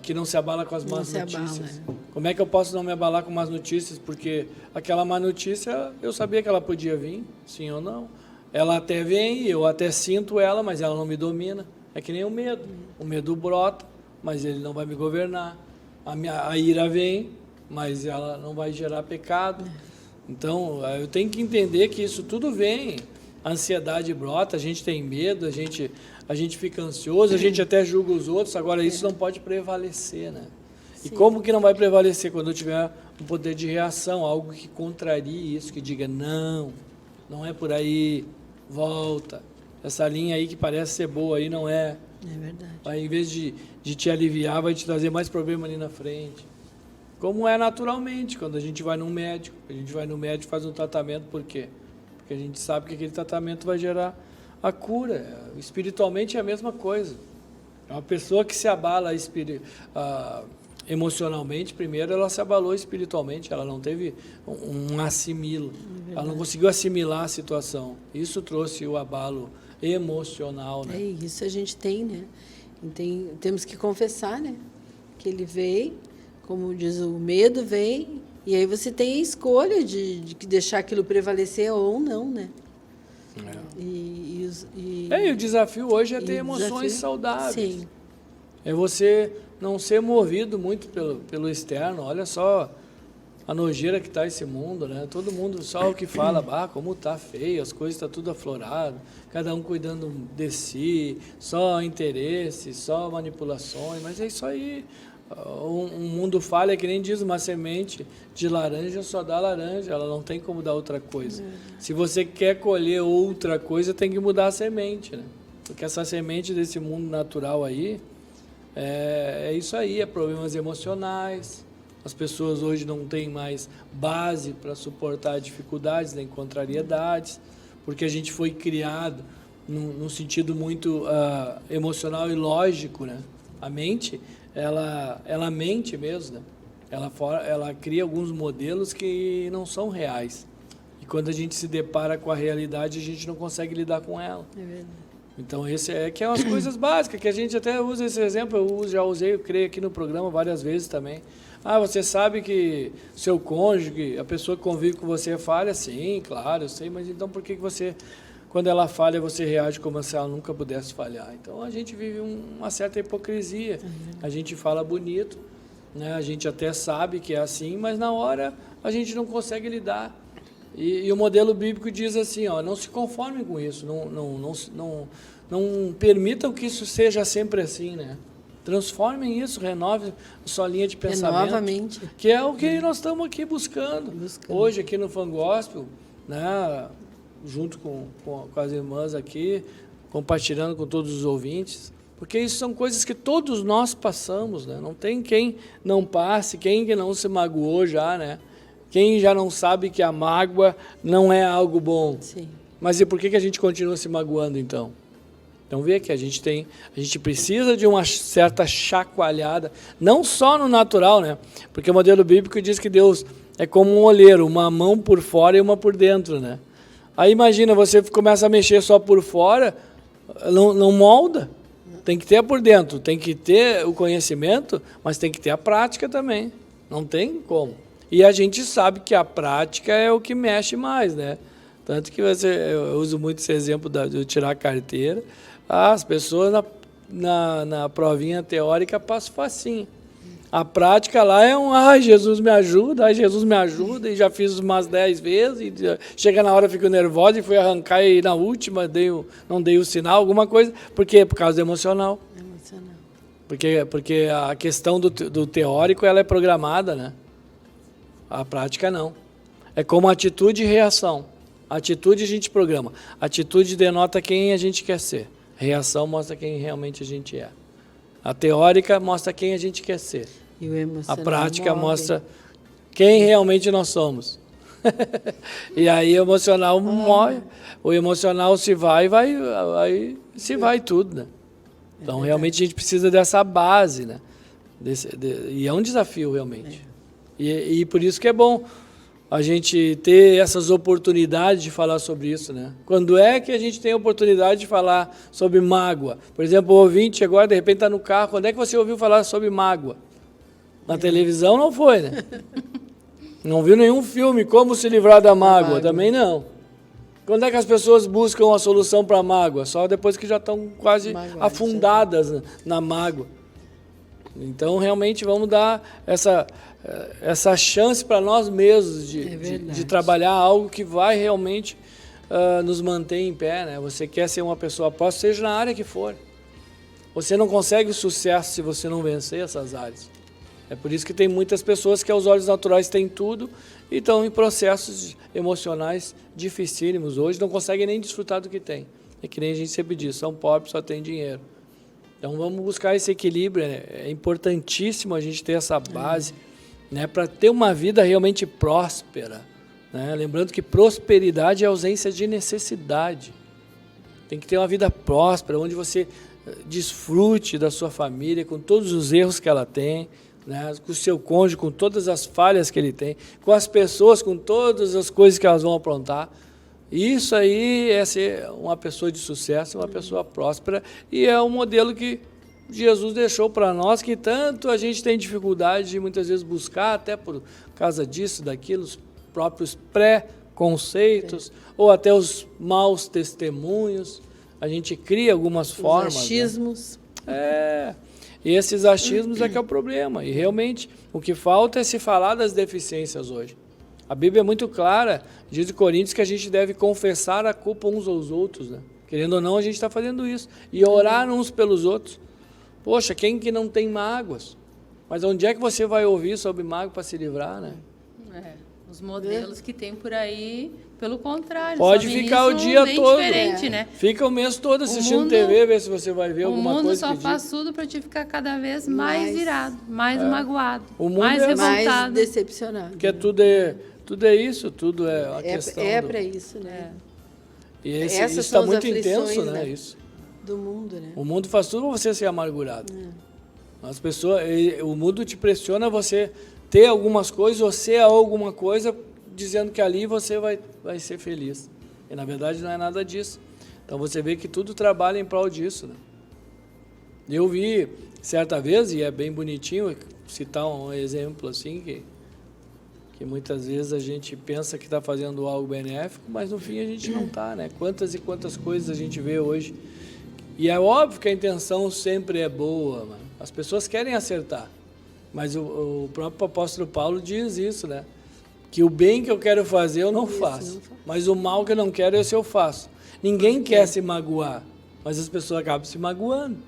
que não se abala com as más notícias. Como é que eu posso não me abalar com más notícias? Porque aquela má notícia, eu sabia que ela podia vir, sim ou não. Ela até vem, eu até sinto ela, mas ela não me domina. É que nem o medo. O medo brota, mas ele não vai me governar. A ira vem, mas ela não vai gerar pecado. Então, eu tenho que entender que isso tudo vem. A ansiedade brota, a gente tem medo, a gente fica ansioso, a gente até julga os outros. Agora, isso não pode prevalecer, né? Sim. E como que não vai prevalecer? Quando eu tiver um poder de reação, algo que contrarie isso, que diga, não é por aí, volta. Essa linha aí que parece ser boa aí não é. É verdade. Aí, em vez de te aliviar, vai te trazer mais problema ali na frente. Como é naturalmente, quando a gente vai num médico. A gente vai no médico e faz um tratamento, por quê? Porque a gente sabe que aquele tratamento vai gerar a cura. Espiritualmente é a mesma coisa. Uma pessoa que se abala emocionalmente, primeiro ela se abalou espiritualmente, ela não teve um assimilo, ela não conseguiu assimilar a situação. Isso trouxe o abalo emocional, né? É isso a gente tem, né? Temos que confessar, né? Que ele vem, como diz, o medo vem, e aí você tem a escolha de deixar aquilo prevalecer ou não, né? E o desafio hoje é ter emoções saudáveis. Sim. É você não ser movido muito pelo externo. Olha só a nojeira que está esse mundo, né? Todo mundo só o que fala, como tá feio, as coisas estão tudo aflorado, cada um cuidando de si, só interesse, só manipulações, mas é isso aí. Um mundo falha, que nem diz, uma semente de laranja só dá laranja, ela não tem como dar outra coisa. Se você quer colher outra coisa, tem que mudar a semente, né? Porque essa semente desse mundo natural aí, é isso aí, é problemas emocionais. As pessoas hoje não têm mais base para suportar dificuldades nem contrariedades, porque a gente foi criado num sentido muito emocional e lógico, né? A mente, ela mente mesmo, né? Ela cria alguns modelos que não são reais. E quando a gente se depara com a realidade, a gente não consegue lidar com ela. É verdade. Então, esse que é umas coisas básicas, que a gente até usa esse exemplo, já usei, eu creio, aqui no programa várias vezes também. Você sabe que seu cônjuge, a pessoa que convive com você falha? Sim, claro, eu sei, mas então por que você, quando ela falha, você reage como se ela nunca pudesse falhar? Então, a gente vive uma certa hipocrisia. A gente fala bonito, né? A gente até sabe que é assim, mas na hora a gente não consegue lidar. E o modelo bíblico diz assim, não se conformem com isso, não permitam que isso seja sempre assim, né? Transformem isso, renovem a sua linha de pensamento. Novamente. Que é o que nós estamos aqui buscando. Hoje, aqui no Fan Gospel, né? Junto com as irmãs aqui, compartilhando com todos os ouvintes, porque isso são coisas que todos nós passamos, né? Não tem quem não passe, quem que não se magoou já, né? Quem já não sabe que a mágoa não é algo bom. Sim. Mas e por que a gente continua se magoando, então? Então, vê que a gente precisa de uma certa chacoalhada, não só no natural, né? Porque o modelo bíblico diz que Deus é como um oleiro, uma mão por fora e uma por dentro, né? Aí imagina, você começa a mexer só por fora, não molda. Tem que ter por dentro, tem que ter o conhecimento, mas tem que ter a prática também. Não tem como. E a gente sabe que a prática é o que mexe mais, né? Tanto que eu uso muito esse exemplo de eu tirar a carteira. As pessoas na provinha teórica passam facinho. A prática lá é Jesus me ajuda, e já fiz umas 10 vezes, e chega na hora, fico nervosa e fui arrancar e na última não dei o sinal, alguma coisa. Por quê? Por causa do emocional. Porque a questão do teórico ela é programada, né? A prática não. É como atitude e reação. Atitude a gente programa. Atitude denota quem a gente quer ser. Reação mostra quem realmente a gente é. A teórica mostra quem a gente quer ser. E o emocional a prática mostra quem realmente nós somos. E aí o emocional morre. O emocional se vai tudo, né? Então realmente a gente precisa dessa base, né? E é um desafio realmente. E por isso que é bom a gente ter essas oportunidades de falar sobre isso, né? Quando é que a gente tem a oportunidade de falar sobre mágoa? Por exemplo, o ouvinte agora, de repente, está no carro. Quando é que você ouviu falar sobre mágoa? Na televisão não foi, né? Não viu nenhum filme, Como Se Livrar da Mágoa, também não. Quando é que as pessoas buscam a solução para a mágoa? Só depois que já estão quase afundadas na mágoa. Então, realmente, vamos dar essa chance para nós mesmos de trabalhar algo que vai realmente nos manter em pé, né? Você quer ser uma pessoa próspera, seja na área que for. Você não consegue sucesso se você não vencer essas áreas. É por isso que tem muitas pessoas que aos olhos naturais têm tudo e estão em processos emocionais dificílimos. Hoje não conseguem nem desfrutar do que tem. É que nem a gente sempre diz, são pobres, só tem dinheiro. Então vamos buscar esse equilíbrio, né? É importantíssimo a gente ter essa base, né, para ter uma vida realmente próspera, né? Lembrando que prosperidade é ausência de necessidade. Tem que ter uma vida próspera, onde você desfrute da sua família, com todos os erros que ela tem, né? Com o seu cônjuge, com todas as falhas que ele tem, com as pessoas, com todas as coisas que elas vão aprontar. Isso aí é ser uma pessoa de sucesso, uma pessoa próspera, e é um modelo que Jesus deixou para nós, que tanto a gente tem dificuldade de muitas vezes buscar, até por causa disso, daquilo, os próprios pré-conceitos, ou até os maus testemunhos. A gente cria algumas formas. Achismos. Né? E esses achismos é que é o problema. E realmente o que falta é se falar das deficiências hoje. A Bíblia é muito clara, diz em Coríntios que a gente deve confessar a culpa uns aos outros, né? Querendo ou não, a gente está fazendo isso. E orar uns pelos outros. Poxa, quem que não tem mágoas? Mas onde é que você vai ouvir sobre mágoa para se livrar, né? Os modelos que tem por aí, pelo contrário. Pode ficar o dia todo. Diferente, né? Fica o mês todo assistindo TV, ver se você vai ver alguma coisa. O mundo só faz tudo para te ficar cada vez mais virado, mais magoado, o mundo mais revoltado. Mais decepcionado. Porque tudo é isso, tudo é uma questão. Para isso, né? E isso está muito intenso, né? Isso. Do mundo, né? O mundo faz tudo para você ser amargurado. As pessoas, o mundo te pressiona a você ter algumas coisas ou ser alguma coisa, dizendo que ali você vai ser feliz. E na verdade não é nada disso. Então você vê que tudo trabalha em prol disso, né? Eu vi certa vez, e é bem bonitinho citar um exemplo assim, que muitas vezes a gente pensa que está fazendo algo benéfico, mas no fim a gente não está, né? Quantas e quantas coisas a gente vê hoje. E é óbvio que a intenção sempre é boa, mano. As pessoas querem acertar. Mas o próprio apóstolo Paulo diz isso, né? Que o bem que eu quero fazer eu não faço. Mas o mal que eu não quero, esse eu faço. Ninguém quer se magoar, mas as pessoas acabam se magoando.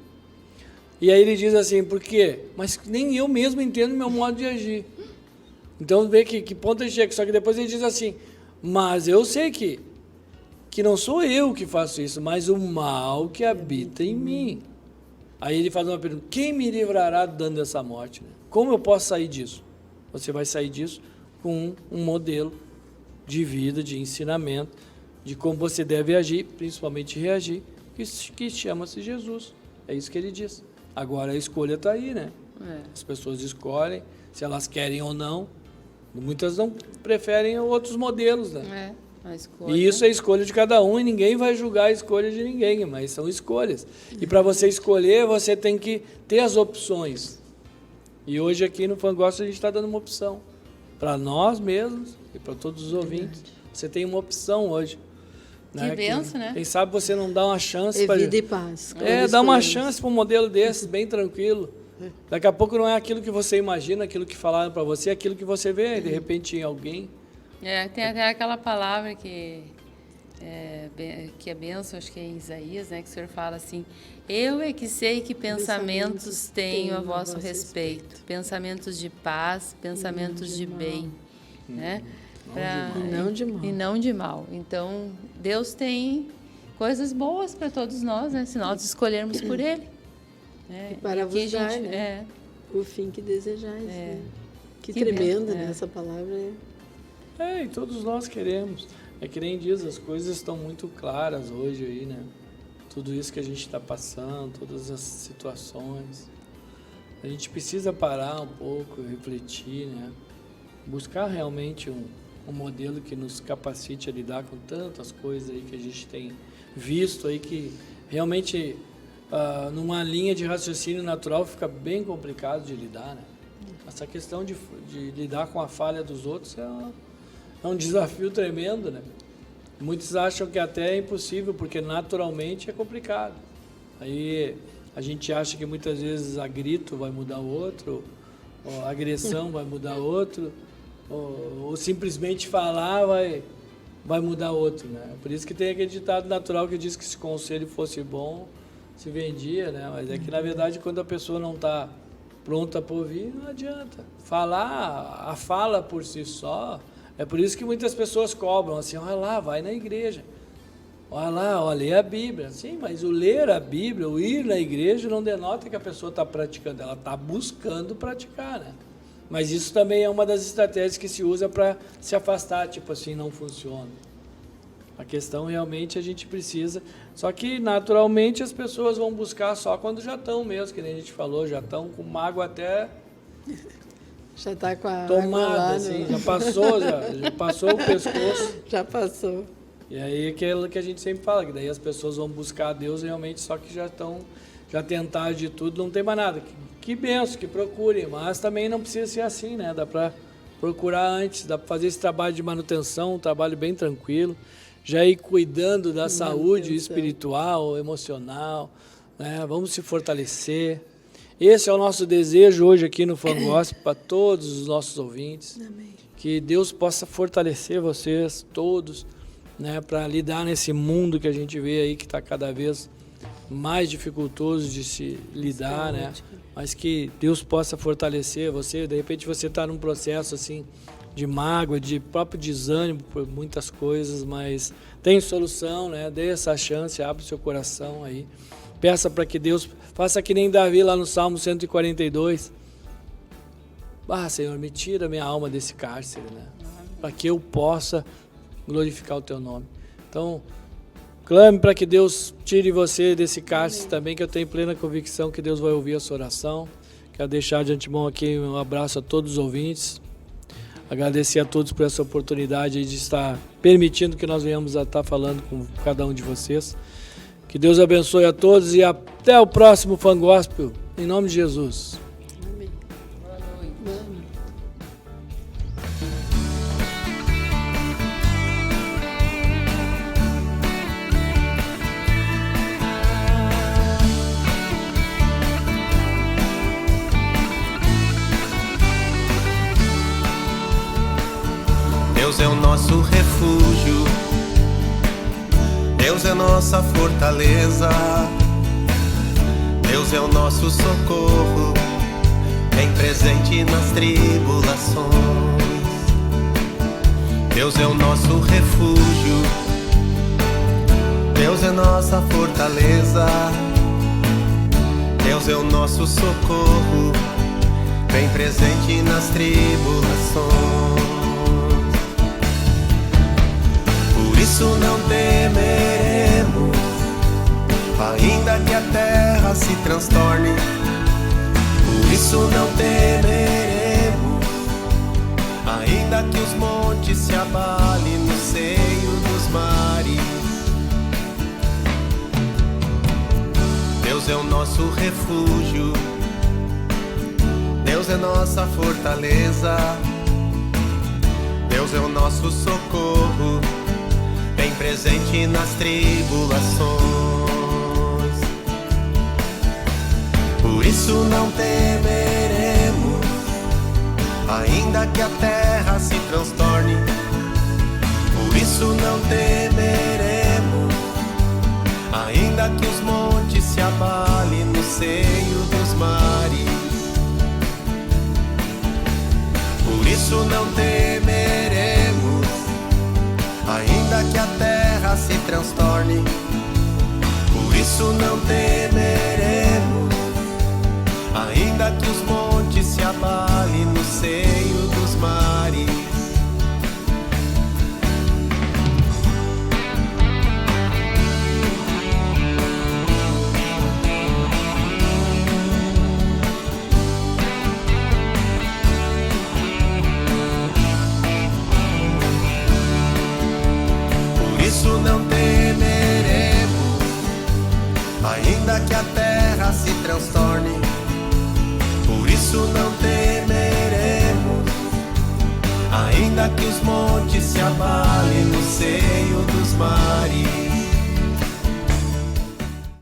E aí ele diz assim, por quê? Mas nem eu mesmo entendo meu modo de agir. Então vê que ponto ele chega. Só que depois ele diz assim, mas eu sei que não sou eu que faço isso, mas o mal que habita em mim. Aí ele faz uma pergunta, quem me livrará do dano dessa morte? Né? Como eu posso sair disso? Você vai sair disso com um modelo de vida, de ensinamento, de como você deve agir, principalmente reagir, que chama-se Jesus. É isso que ele diz. Agora a escolha está aí, né? As pessoas escolhem se elas querem ou não. Muitas não preferem outros modelos, né? A escolha. E isso é a escolha de cada um e ninguém vai julgar a escolha de ninguém, mas são escolhas. E para você escolher, você tem que ter as opções. E hoje aqui no Fangospel a gente está dando uma opção. Para nós mesmos e para todos os ouvintes. Você tem uma opção hoje. Né? Que benção, né? Quem sabe você não dá uma chance para... vida e paz. Dá uma chance para um modelo desse, bem tranquilo. Daqui a pouco não é aquilo que você imagina, aquilo que falaram para você, é aquilo que você vê, de repente, em alguém. Tem até aquela palavra que é benção, acho que é em Isaías, né, que o senhor fala assim, eu é que sei que pensamentos tenho a vosso respeito, pensamentos de paz, pensamentos de bem, né? E não de mal. Então, Deus tem coisas boas para todos nós, né, se nós escolhermos por Ele. E para vos dar, né? O fim que desejais. Né? Que tremendo, né? Essa palavra e todos nós queremos. É que nem diz, as coisas estão muito claras hoje aí, né? Tudo isso que a gente está passando, todas as situações. A gente precisa parar um pouco, refletir, né? Buscar realmente um modelo que nos capacite a lidar com tantas coisas aí que a gente tem visto aí que realmente numa linha de raciocínio natural fica bem complicado de lidar, né? Essa questão de lidar com a falha dos outros é um desafio tremendo, né? Muitos acham que até é impossível, porque naturalmente é complicado. Aí a gente acha que muitas vezes a grito vai mudar o outro, ou a agressão vai mudar o outro, ou simplesmente falar vai mudar o outro, né? Por isso que tem aquele ditado natural que diz que se conselho fosse bom, se vendia, né? Mas é que na verdade quando a pessoa não está pronta para ouvir, não adianta. A fala por si só, é por isso que muitas pessoas cobram assim, olha lá, vai na igreja, olha lá, lê a Bíblia. Sim, mas o ler a Bíblia, o ir na igreja não denota que a pessoa está praticando, ela está buscando praticar, né? Mas isso também é uma das estratégias que se usa para se afastar, tipo assim, não funciona. A questão realmente a gente precisa, só que naturalmente as pessoas vão buscar só quando já estão mesmo, que nem a gente falou, já estão com mágoa até Já está com a tomada, água lá, assim, já passou o pescoço. Já passou. E aí aquilo que a gente sempre fala, que daí as pessoas vão buscar a Deus realmente, só que já tentaram de tudo, não tem mais nada. Que benção, que procurem, mas também não precisa ser assim, né? Dá para procurar antes, dá para fazer esse trabalho de manutenção, um trabalho bem tranquilo, já ir cuidando da saúde espiritual, emocional, né? Vamos se fortalecer. Esse é o nosso desejo hoje aqui no Fun Gospel para todos os nossos ouvintes. Amém. Que Deus possa fortalecer vocês todos, né, para lidar nesse mundo que a gente vê aí que está cada vez mais dificultoso de se lidar, né? Mas que Deus possa fortalecer você. De repente você está num processo assim de mágoa, de próprio desânimo por muitas coisas, mas tem solução, né? Dê essa chance, abre o seu coração aí. Peça para que Deus faça que nem Davi lá no Salmo 142. Senhor, me tira minha alma desse cárcere, né? Para que eu possa glorificar o teu nome. Então, clame para que Deus tire você desse cárcere também, que eu tenho plena convicção que Deus vai ouvir a sua oração. Quero deixar de antemão aqui um abraço a todos os ouvintes. Agradecer a todos por essa oportunidade de estar permitindo que nós venhamos a estar falando com cada um de vocês. Que Deus abençoe a todos e até o próximo Fun Gospel, em nome de Jesus. Amém. Boa noite. Amém. Deus é o nosso refúgio, Deus é nossa fortaleza, Deus é o nosso socorro, bem presente nas tribulações. Deus é o nosso refúgio, Deus é nossa fortaleza, Deus é o nosso socorro, bem presente nas tribulações. Por isso não temeremos, ainda que a terra se transtorne. Por isso não temeremos, ainda que os montes se abalem no seio dos mares. Deus é o nosso refúgio, Deus é nossa fortaleza, Deus é o nosso socorro, bem presente nas tribulações. Por isso não temeremos, ainda que a terra se transtorne. Por isso não temeremos, ainda que os montes se abalem no seio dos mares. Por isso não temeremos, ainda que a terra se transtorne. Por isso não temeremos, ainda que os montes se abalem no seio dos mares. Não temeremos, ainda que a terra se transtorne. Por isso não temeremos, ainda que os montes se abalem no seio dos mares.